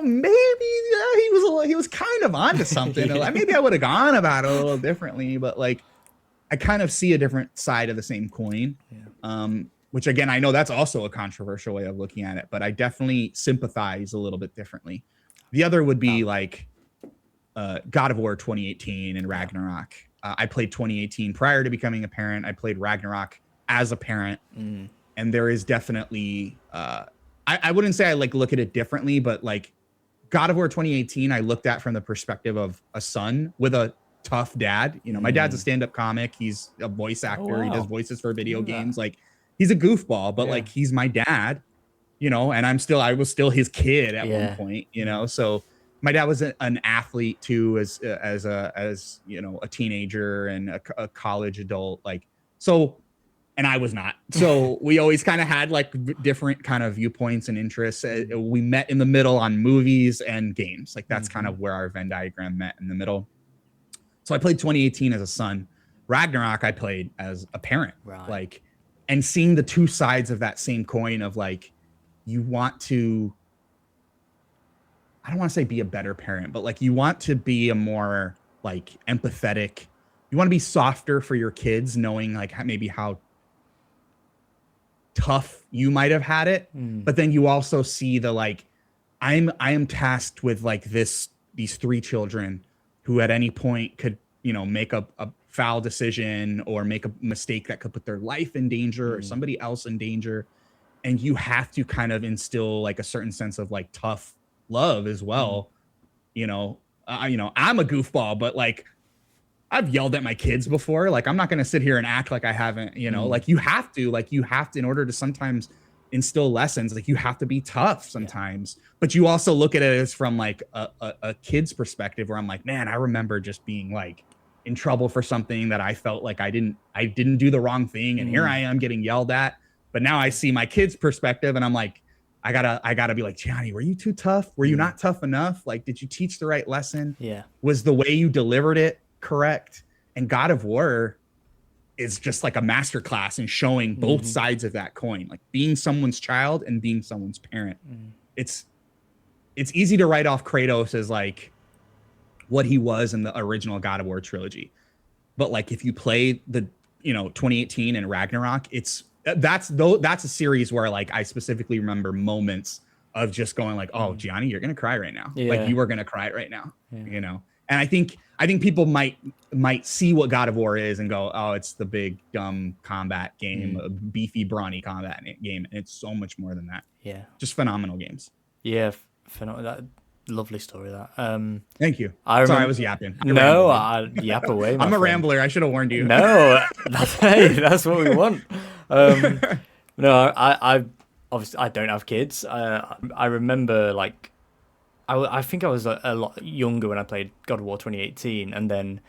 Maybe he was kind of onto something. Maybe I would have gone about it a little differently, but like I kind of see a different side of the same coin. Which again, I know that's also a controversial way of looking at it, but I definitely sympathize a little bit differently. The other would be like God of War 2018 and Ragnarok. I played 2018 prior to becoming a parent. I played Ragnarok as a parent, and there is definitely I wouldn't say I like look at it differently, but like God of War 2018, I looked at from the perspective of a son with a tough dad. My dad's a stand-up comic. He's a voice actor. Oh, wow. He does voices for video games. Like he's a goofball, but like he's my dad, and I was still his kid at one point, So my dad was an athlete too, as a teenager and a college adult, like so. And I was not. So we always kind of had like different kind of viewpoints and interests. We met in the middle on movies and games. Like that's kind of where our Venn diagram met, in the middle. So I played 2018 as a son. Ragnarok I played as a parent. Right. Like, and seeing the two sides of that same coin of like, you want to, I don't want to say be a better parent, but like you want to be a more like empathetic, you want to be softer for your kids, knowing like maybe how tough you might have had it, but then you also see the like I am tasked with like these three children who at any point could make a foul decision or make a mistake that could put their life in danger or somebody else in danger, and you have to kind of instill like a certain sense of like tough love as well. I'm a goofball, but like I've yelled at my kids before. Like, I'm not going to sit here and act like I haven't, like you have to, in order to sometimes instill lessons, like you have to be tough sometimes, but you also look at it as from like a kid's perspective where I'm like, man, I remember just being like in trouble for something that I felt like I didn't do the wrong thing. And here I am getting yelled at, but now I see my kid's perspective and I'm like, I gotta be like, Gianni, were you too tough? Were you not tough enough? Like, did you teach the right lesson? Yeah. Was the way you delivered it correct? And God of War is just like a masterclass in showing both sides of that coin, like being someone's child and being someone's parent. It's easy to write off Kratos as like what he was in the original God of War trilogy, but like if you play the 2018 and Ragnarok, that's a series where like I specifically remember moments of just going like, oh, Gianni, you're gonna cry right now. Like you were gonna cry right now, And I think people might see what God of War is and go, oh, it's the big dumb combat game, a beefy brawny combat game, and it's so much more than that. Yeah, just phenomenal games. Yeah, that lovely story. That thank you. Sorry, I was yapping. I yap away. I'm a rambler. I should have warned you. No, that's what we want. No, I obviously I don't have kids. I remember like I think I was a lot younger when I played God of War 2018, and then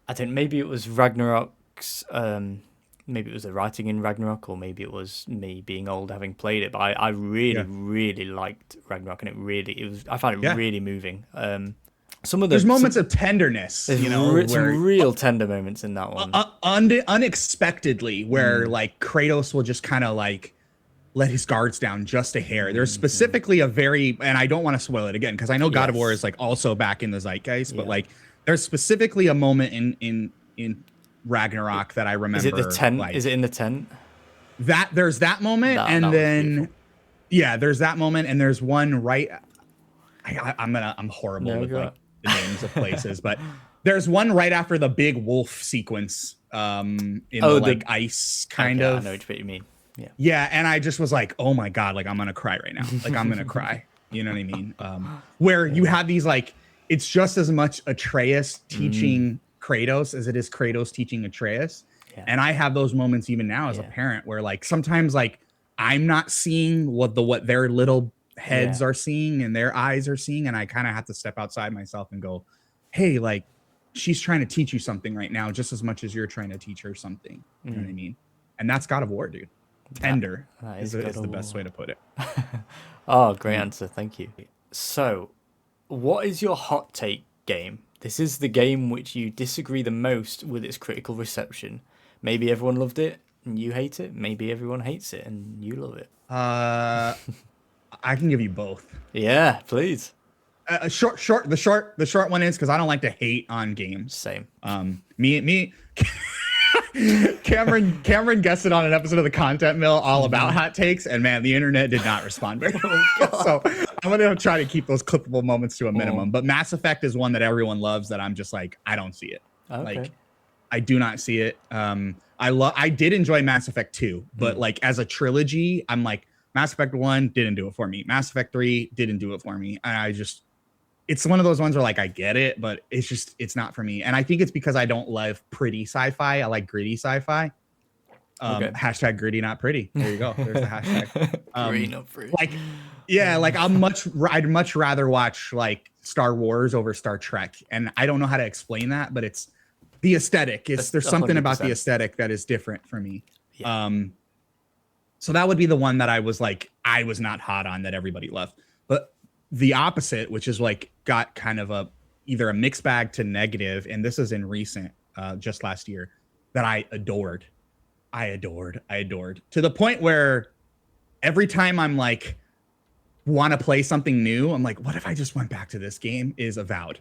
I think maybe it was Ragnarok's. Maybe it was the writing in Ragnarok, or maybe it was me being old having played it. But I really liked Ragnarok, and I found it really moving. some of There's the moments of tenderness, there's you know, where some real tender moments in that one. unexpectedly, where like Kratos will just kind of like let his guards down just a hair. There's specifically a very, and I don't want to spoil it again because I know God of War is like also back in the zeitgeist, but like there's specifically a moment in Ragnarok that I Is it the remember. tent? Like Is it in the tent? that, there's that moment, That and was then beautiful. yeah, there's that moment, and there's one right. I'm horrible No, with go like on. the names of places, but there's one right after the big wolf sequence, in Oh, the the like ice kind okay, I of. know what you mean. Yeah. Yeah, and I just was like, oh my God, like I'm gonna cry right now. Like I'm gonna cry. You know what I mean? Where you have these like, it's just as much Atreus teaching Kratos as it is Kratos teaching Atreus. Yeah. And I have those moments even now as a parent where like sometimes like I'm not seeing what their little heads are seeing and their eyes are seeing, and I kind of have to step outside myself and go, hey, like she's trying to teach you something right now, just as much as you're trying to teach her something. You know what I mean? And that's God of War, dude. Tender that is the best way to put it. Oh, great answer. Thank you. So, what is your hot take game? This is the game which you disagree the most with its critical reception. Maybe everyone loved it and you hate it. Maybe everyone hates it and you love it. I can give you both. Yeah, please. The short one is because I don't like to hate on games. Same. Me. Cameron guessed it on an episode of the Content Mill all about hot takes, and man, the internet did not respond very well. So I'm gonna try to keep those clippable moments to a minimum. But Mass Effect is one that everyone loves that I'm just like, I don't see it. Okay. Like, I do not see it. I did enjoy Mass Effect 2, but like as a trilogy, I'm like, Mass Effect 1 didn't do it for me. Mass Effect 3 didn't do it for me. And it's one of those ones where like I get it, but it's not for me. And I think it's because I don't love pretty sci-fi. I like gritty sci-fi. Hashtag gritty, not pretty. There you go. There's the hashtag. Gritty, not pretty. Like, yeah, like I'd much rather watch like Star Wars over Star Trek. And I don't know how to explain that, but it's the aesthetic. There's something about the aesthetic that is different for me. Yeah. So that would be the one that I was not hot on that everybody loved. But the opposite, which is like got kind of either a mixed bag to negative, and this is in recent, just last year, that I adored to the point where every time I'm like want to play something new, I'm like, what if I just went back to this game? Is Avowed.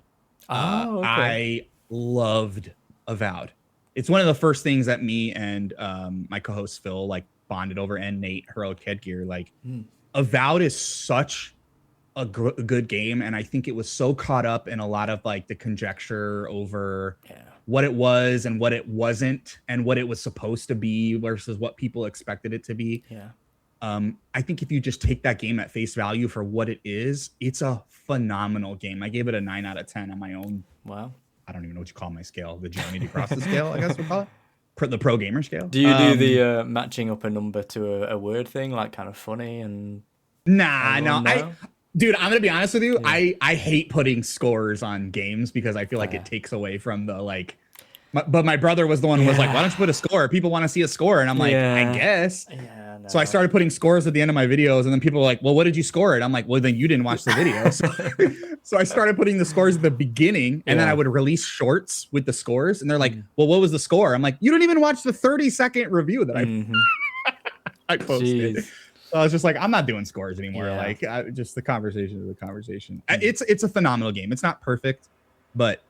I loved Avowed. It's one of the first things that me and my co-host Phil like bonded over, and Nate, Heroic Headgear. Like, Avowed is such a good game, and I think it was so caught up in a lot of like the conjecture over what it was and what it wasn't and what it was supposed to be versus what people expected it to be. I think if you just take that game at face value for what it is, it's a phenomenal game. I gave it a 9 out of 10 on my own. Wow. I don't even know what you call my scale. The Gianni DiCrosta scale, I guess we'll call it. The pro gamer scale. Do you do the matching up a number to a word thing, like kind of funny and? No. Dude, I'm gonna be honest with you. I hate putting scores on games because I feel like it takes away from the like. But my brother was the one who was like, "Why don't you put a score? People want to see a score." And I'm like, I guess. Yeah. No. So I started putting scores at the end of my videos, and then people were like, "Well, what did you score it?" I'm like, "Well, then you didn't watch the video." So I started putting the scores at the beginning, and then I would release shorts with the scores, and they're like, "Well, what was the score?" I'm like, "You didn't even watch the 30-second review that I posted." Jeez. So I was just like, I'm not doing scores anymore. Yeah. Like, just the conversation is the conversation. It's a phenomenal game. It's not perfect, but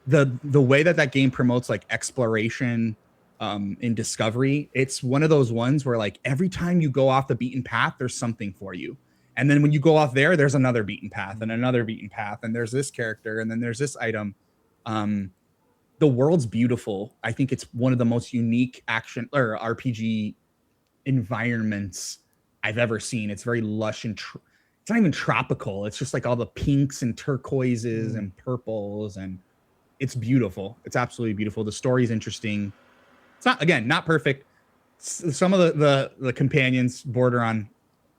the way that game promotes like exploration, in discovery, it's one of those ones where like every time you go off the beaten path, there's something for you. And then when you go off there's another beaten path and another beaten path, and there's this character, and then there's this item. The world's beautiful. I think it's one of the most unique action or RPG environments I've ever seen. It's very lush and it's not even tropical. It's just like all the pinks and turquoises and purples, and it's beautiful. It's absolutely beautiful. The story's interesting. It's not perfect. Some of the companions border on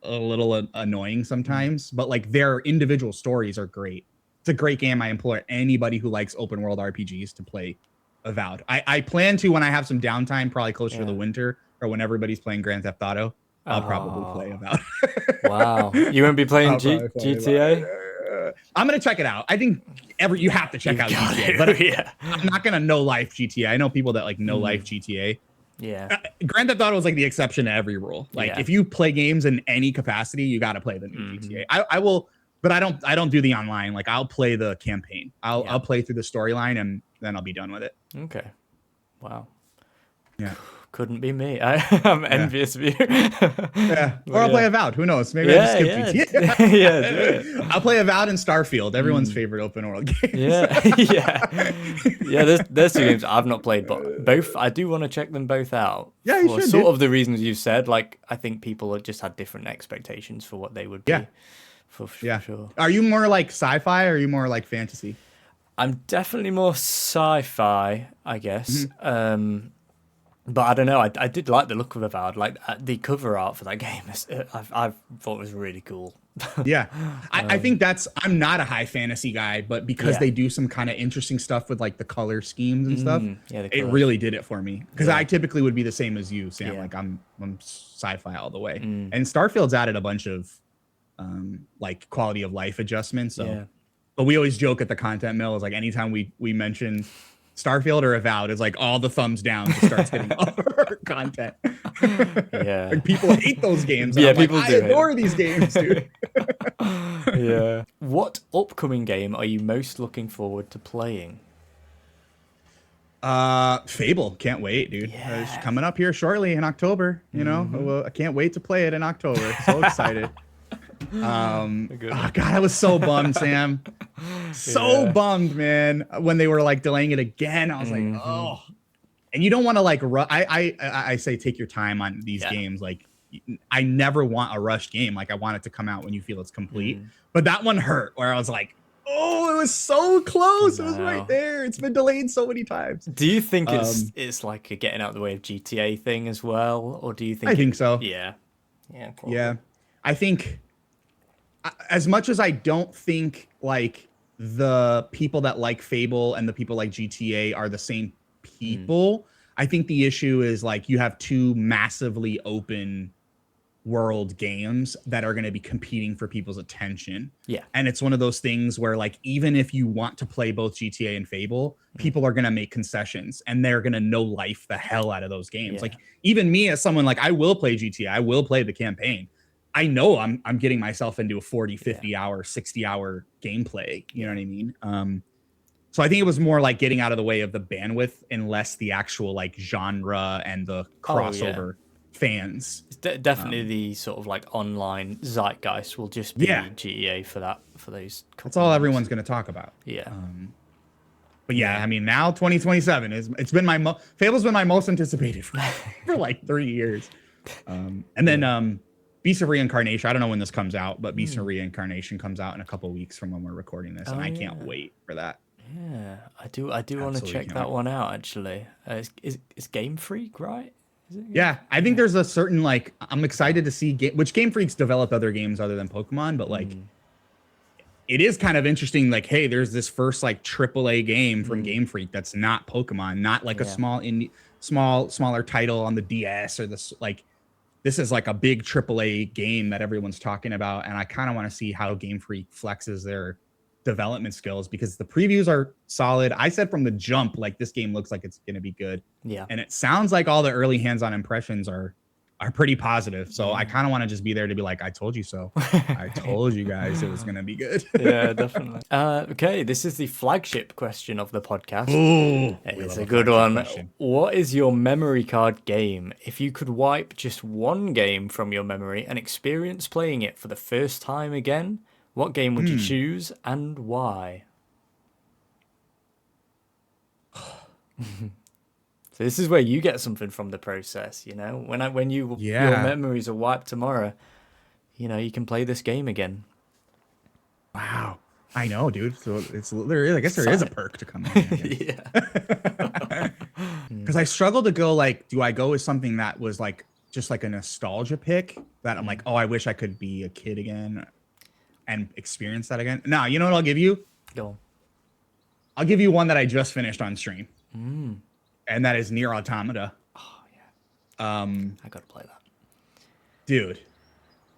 a little annoying sometimes, but like their individual stories are great. It's a great game. I implore anybody who likes open world RPGs to play Avowed. I plan to, when I have some downtime, probably closer to the winter or when everybody's playing Grand Theft Auto, I'll probably play Avowed. Wow. You won't be playing GTA? I'm going to check it out. I think you have to check out GTA. But I'm not gonna no life GTA. I know people that like no life GTA. Yeah. Grand Theft Auto was like the exception to every rule. Like if you play games in any capacity, you got to play the new GTA. I will, but I don't do the online. Like I'll play the campaign. I'll play through the storyline and then I'll be done with it. Okay. Wow. Yeah. Couldn't be me. I'm envious of you. Yeah. Or I'll play Avowed. Who knows? Maybe I just skip GTA. Yeah, do it. I'll play Avowed and Starfield, everyone's favorite open world games. Yeah. There's two games I've not played, but both I do want to check them both out. Yeah, you should. Sort of the reasons you said. Like I think people have just had different expectations for what they would be. For sure. Are you more like sci-fi or are you more like fantasy? I'm definitely more sci-fi, I guess. But I don't know. I did like the look of Avowed. Like the cover art for that game, I thought was really cool. I think I'm not a high fantasy guy, but because they do some kind of interesting stuff with like the color schemes and stuff, it really did it for me. Because I typically would be the same as you, Sam. Like I'm sci-fi all the way. And Starfield's added a bunch of like quality of life adjustments. So, but we always joke at the content mill is like anytime we mention Starfield or Avowed, is like all the thumbs down just starts hitting all our content. Like people hate those games. People do. I adore these games, dude. What upcoming game are you most looking forward to playing? Fable. Can't wait, dude. It's coming up here shortly in October. You know, I can't wait to play it in October. So excited. Oh God, I was so bummed, Sam. So bummed, man. When they were like delaying it again, I was like, oh. And you don't want to like I say take your time on these games. Like I never want a rushed game. Like I want it to come out when you feel it's complete. But that one hurt where I was like, oh, it was so close. It was right there. It's been delayed so many times. Do you think it's like a getting out of the way of GTA thing as well? Or do you think I think so. Yeah. Probably. Yeah. I think as much as I don't think like the people that like Fable and the people like GTA are the same people, I think the issue is like you have two massively open world games that are going to be competing for people's attention. Yeah. And it's one of those things where like even if you want to play both GTA and Fable, people are going to make concessions and they're going to no life the hell out of those games. Like even me as someone like I will play GTA, I will play the campaign. I know I'm getting myself into a 40, 50 hour, 60 hour gameplay. You know what I mean? So I think it was more like getting out of the way of the bandwidth and less the actual like genre and the crossover fans. It's definitely the sort of like online zeitgeist will just be GTA for those. That's all everyone's going to talk about. Yeah. But I mean, now 2027 it's been Fable's been my most anticipated for like 3 years. And then Beast of Reincarnation. I don't know when this comes out, but Beast of Reincarnation comes out in a couple of weeks from when we're recording this, and I can't wait for that. Yeah, I do want to check that one out actually. Is Game Freak right? Yeah, I think there's a certain like I'm excited to see which Game Freak's developed other games other than Pokemon, but like it is kind of interesting. Like, hey, there's this first like AAA game from Game Freak that's not Pokemon, not like a smaller title on the DS or this like. This is like a big AAA game that everyone's talking about, and I kind of want to see how Game Freak flexes their development skills because the previews are solid. I said from the jump, like this game looks like it's going to be good. Yeah, and it sounds like all the early hands-on impressions are pretty positive. So I kind of want to just be there to be like, I told you so. I told you guys it was going to be good. Yeah, definitely. Okay, this is the flagship question of the podcast. Ooh, it's a good one. Question. What is your memory card game? If you could wipe just one game from your memory and experience playing it for the first time again, what game would you choose and why? So this is where you get something from the process, you know. When your memories are wiped tomorrow, you know you can play this game again. Wow, I know, dude. So I guess there is a perk to coming in. Because I struggle to go like, do I go with something that was like just like a nostalgia pick that I'm like, oh, I wish I could be a kid again and experience that again. No, you know what I'll give you? Go on. I'll give you one that I just finished on stream. And that is Nier Automata. Oh yeah. I gotta play that. Dude,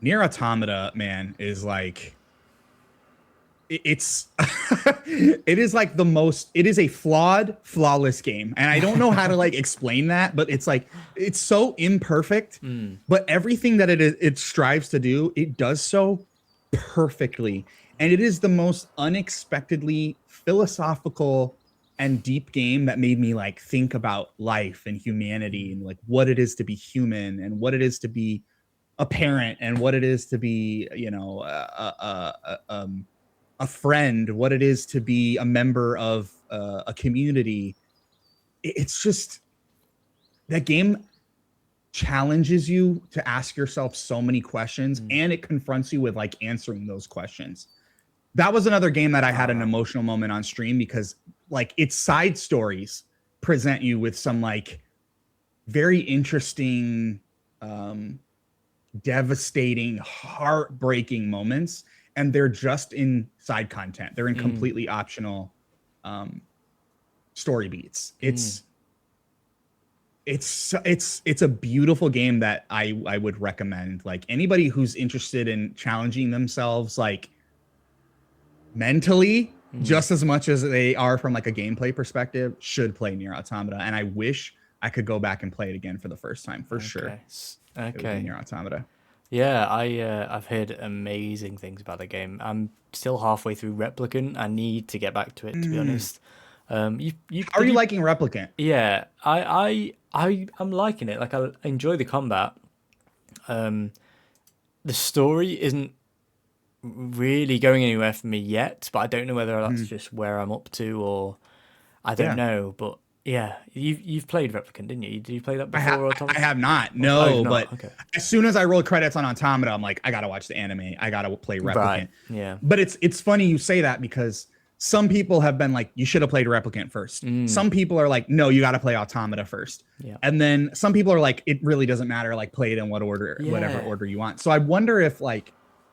Nier Automata, man, is like it's it is like it is a flawless game, and I don't know how to like explain that, but it's like it's so imperfect, but everything that it strives to do, it does so perfectly. And it is the most unexpectedly philosophical and deep game that made me like think about life and humanity and like what it is to be human and what it is to be a parent and what it is to be, you know, a friend, what it is to be a member of a community. It's just that game challenges you to ask yourself so many questions, and it confronts you with like answering those questions. That was another game that I had an emotional moment on stream because like its side stories present you with some like very interesting, devastating, heartbreaking moments, and they're just in side content. They're in completely optional story beats. It's a beautiful game that I would recommend. Like anybody who's interested in challenging themselves, like mentally, just as much as they are from like a gameplay perspective, should play Nier Automata. And I wish I could go back and play it again for the first time, for sure. It would be Nier Automata. Yeah, I've heard amazing things about the game. I'm still halfway through Replicant. I need to get back to it, to be honest. How are you liking Replicant? Yeah, I'm liking it. Like I enjoy the combat. The story isn't really going anywhere for me yet, but I don't know whether that's just where I'm up to or I don't know. But yeah, you've played Replicant, didn't you? Did you play that before? I have not. No, but okay. As soon as I roll credits on Automata, I'm like, I gotta watch the anime. I gotta play Replicant. Right. Yeah. But it's funny you say that because some people have been like, you should have played Replicant first. Some people are like, no, you gotta play Automata first. Yeah. And then some people are like, it really doesn't matter. Like, play it in whatever order you want. So I wonder if like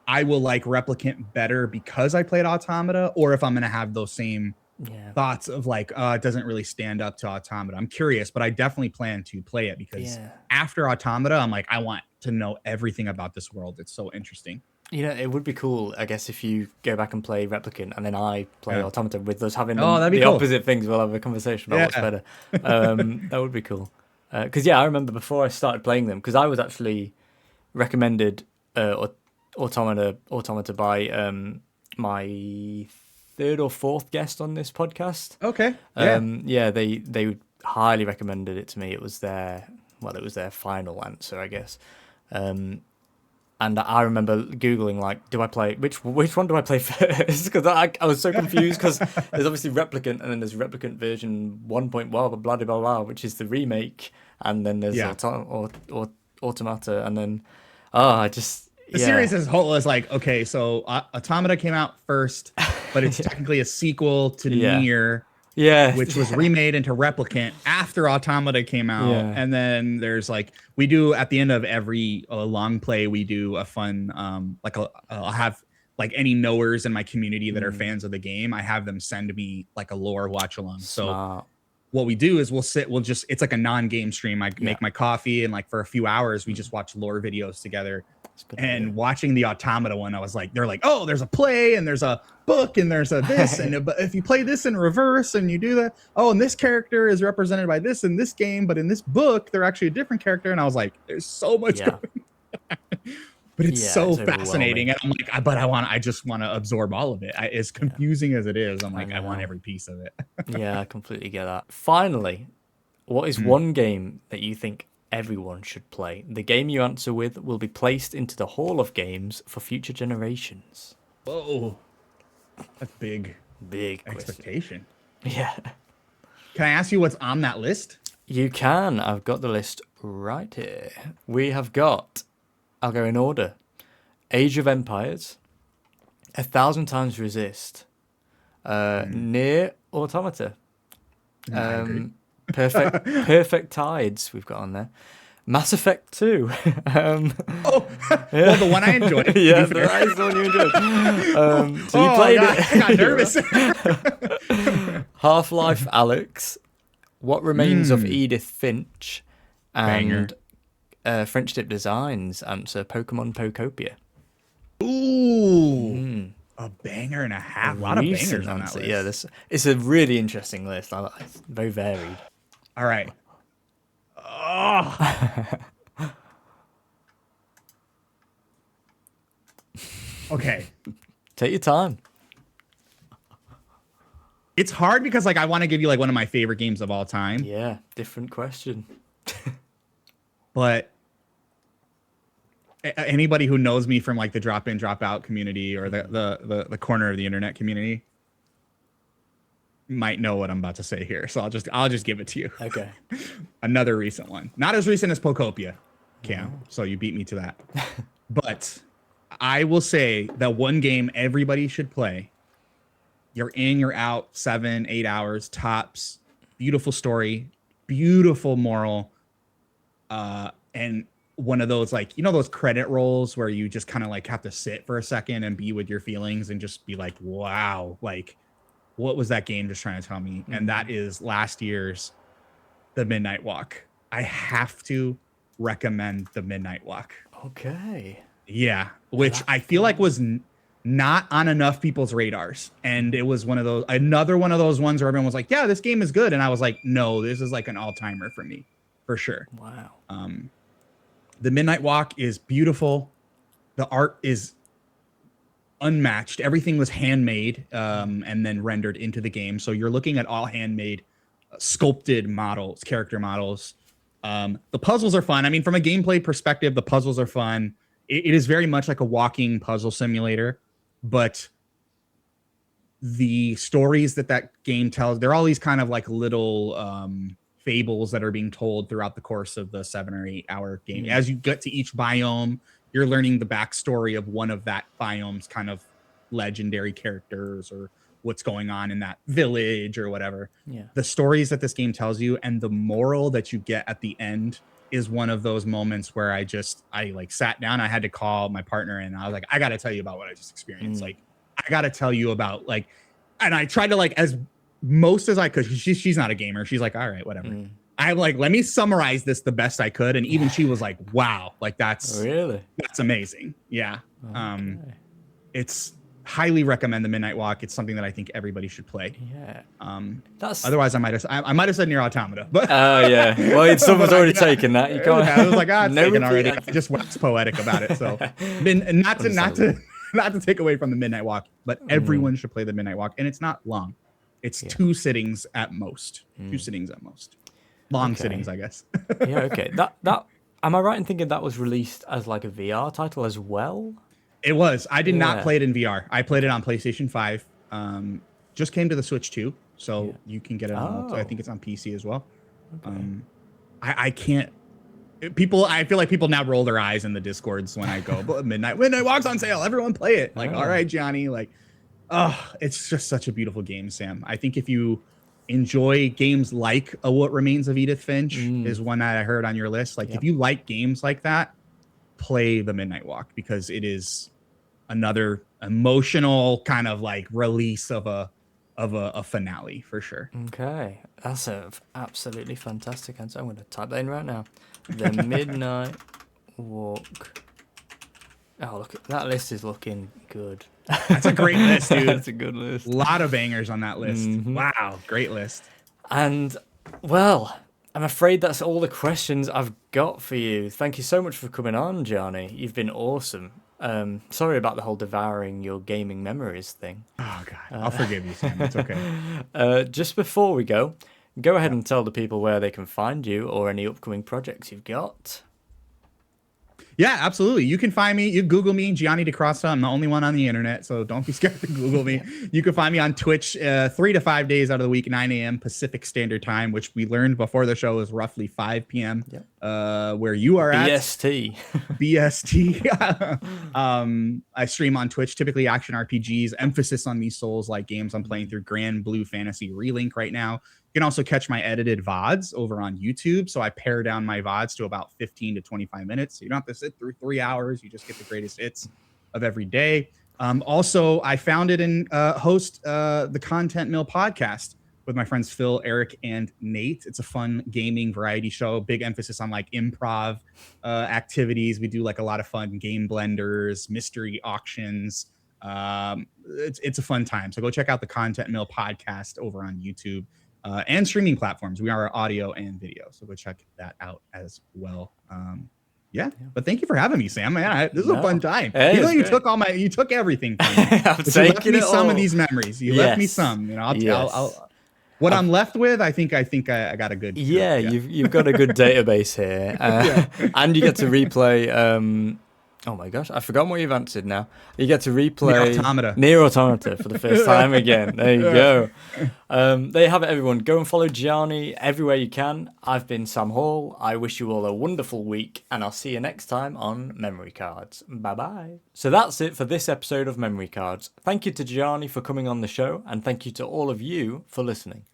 I will like Replicant better because I played Automata, or if I'm gonna have those same thoughts of like, it doesn't really stand up to Automata. I'm curious, but I definitely plan to play it because after Automata, I'm like, I want to know everything about this world. It's so interesting. You know, it would be cool, I guess, if you go back and play Replicant and then I play Automata with us having the cool. Opposite things. We'll have a conversation about what's better. That would be cool. Because, I remember before I started playing them, because I was actually recommended Automata by my third or fourth guest on this podcast. Okay. They highly recommended it to me. It was their final answer, I guess. And I remember Googling, like, do I play, which one do I play first? Because I was so confused because there's obviously Replicant and then there's Replicant version 1. Blah, blah, blah, blah, which is the remake. And then there's Automata. And then, the series as a whole is like, okay, so Automata came out first, but it's technically a sequel to Nier. Which was remade into Replicant after Automata came out. And then there's like, we do at the end of every long play, we do a fun, I'll have like any knowers in my community that are fans of the game. I have them send me like a lore watch along. So what we do is it's like a non-game stream. I make my coffee and like for a few hours, we just watch lore videos together. And watching the Automata one, I was like, they're like, oh, there's a play and there's a book and there's a this. And but if you play this in reverse and you do that, and this character is represented by this in this game, but in this book, they're actually a different character. And I was like, there's so much going on. But it's so fascinating. And I'm like, I just want to absorb all of it. As confusing as it is, I'm like, I want every piece of it. I completely get that. Finally, what is one game that you think everyone should play? The game you answer with will be placed into the Hall of Games for future generations. Whoa. That's big expectation. Yeah. Can I ask you what's on that list? You can. I've got the list right here. We have got, I'll go in order, Age of Empires, 1,000 Times Resist, Nier Automata, Perfect Tides we've got on there. Mass Effect 2. Well, the one I enjoyed. That is the one you enjoyed. So you played it. I got nervous. Half-Life Alyx, What Remains of Edith Finch, and French Dip Designs answer Pokemon Pokopia. Ooh. A banger and a A half. A lot of bangers recent on that answer. list. Yeah, it's a really interesting list. It's very varied. All right. Oh, okay. Take your time. It's hard because like I want to give you like one of my favorite games of all time, Yeah, different question. but anybody who knows me from like the drop in drop out community or the corner of the internet community might know what I'm about to say here. So I'll just give it to you. Okay. Another recent one. Not as recent as Pocopia, Cam. Wow. So you beat me to that. But I will say that one game everybody should play. You're in, you're out, 7, 8 hours tops. Beautiful story, beautiful moral, and one of those like those credit rolls where you just kind of like have to sit for a second and be with your feelings and just be like, wow, like what was that game just trying to tell me? And that is last year's The Midnight Walk. I have to recommend The Midnight Walk. Okay. Yeah, which I feel like was not on enough people's radars. And it was another one of those ones where everyone was like, yeah, this game is good. And I was like, no, this is like an all-timer for me, for sure. Wow. The Midnight Walk is beautiful. The art is unmatched. Everything was handmade and then rendered into the game. So you're looking at all handmade, sculpted models, character models. The puzzles are fun. I mean, from a gameplay perspective, the puzzles are fun. It is very much like a walking puzzle simulator, but the stories that game tells, they're all these kind of like little fables that are being told throughout the course of the 7 or 8 hour game. As you get to each biome, you're learning the backstory of one of that biome's kind of legendary characters or what's going on in that village or whatever. Yeah. The stories that this game tells you and the moral that you get at the end is one of those moments where I like sat down. I had to call my partner and I was like, I got to tell you about what I just experienced. Like, I got to tell you about like, and I tried to like as most as I could. She's not a gamer. She's like, all right, whatever. I'm like, let me summarize this the best I could. And even she was like, wow, like that's amazing. Yeah. Okay. It's highly recommend The Midnight Walk. It's something that I think everybody should play. Yeah. Otherwise I might have said Near Automata, but yeah. Well, someone's already taken that. You can't. I was like, it's taken already. I just wax poetic about it. So not to take away from The Midnight Walk, but everyone should play The Midnight Walk. And it's not long. It's 2 sittings at most. 2 sittings at most. Long sittings, I guess. Yeah, okay. That am I right in thinking that was released as like a VR title as well? It was. I did not play it in VR. I played it on PlayStation 5. Just came to the Switch too, so you can get it on. I think it's on PC as well. Okay. I can't. I feel like people now roll their eyes in the Discords when I go, but Midnight Walk's on sale. Everyone play it. Like, all right, Johnny. Like, it's just such a beautiful game, Sam. I think if you enjoy games like What Remains of Edith Finch is one that I heard on your list. Like, if you like games like that, play The Midnight Walk because it is another emotional kind of like release of a finale for sure. Okay, that's a absolutely fantastic answer. I'm going to type that in right now. The Midnight Walk. Oh, look, that list is looking good. That's a great list, dude. That's a good list. A lot of bangers on that list. Wow, great list. And, well, I'm afraid that's all the questions I've got for you. Thank you so much for coming on, Gianni. You've been awesome. Sorry about the whole devouring your gaming memories thing. Oh, God. I'll forgive you, Sam. It's okay. Just before we go ahead and tell the people where they can find you or any upcoming projects you've got. Yeah, absolutely. You can find me. You Google me, Gianni DiCrosta. I'm the only one on the internet, so don't be scared to Google me. You can find me on Twitch 3 to 5 days out of the week, 9 a.m. Pacific Standard Time, which we learned before the show is roughly 5 p.m. Where you are at. BST. BST. I stream on Twitch, typically action RPGs, emphasis on these Souls-like games. I'm playing through Grand Blue Fantasy Relink right now. You can also catch my edited VODs over on YouTube. So I pare down my VODs to about 15 to 25 minutes. So you don't have to sit through 3 hours. You just get the greatest hits of every day. Also, I founded and host the Content Mill podcast with my friends Phil, Eric, and Nate. It's a fun gaming variety show. Big emphasis on like improv activities. We do like a lot of fun game blenders, mystery auctions, It's a fun time. So go check out the Content Mill podcast over on YouTube and streaming platforms. We are audio and video, so go check that out as well. Yeah, but thank you for having me, Sam. Man, this is a fun time. Hey, Even though you great. you took everything from me, I'm but you left taking me it some all. of these memories. You left me some. You know, I'll what I'm left with, I think I got a good. Yeah, you've got a good database here, and you get to replay. Oh my gosh, I've forgotten what you've answered now. You get to replay Near Automata for the first time again. There you go. There you have it, everyone. Go and follow Gianni everywhere you can. I've been Sam Hall. I wish you all a wonderful week, and I'll see you next time on Memory Cards. Bye-bye. So that's it for this episode of Memory Cards. Thank you to Gianni for coming on the show, and thank you to all of you for listening.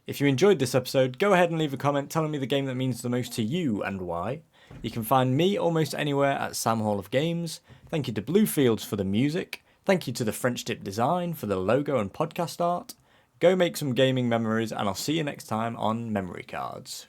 If you enjoyed this episode, go ahead and leave a comment telling me the game that means the most to you and why. You can find me almost anywhere at Sam Hall of Games. Thank you to Bluefields for the music. Thank you to TheFrenchDipDesign for the logo and podcast art. Go make some gaming memories, and I'll see you next time on Memory Cards.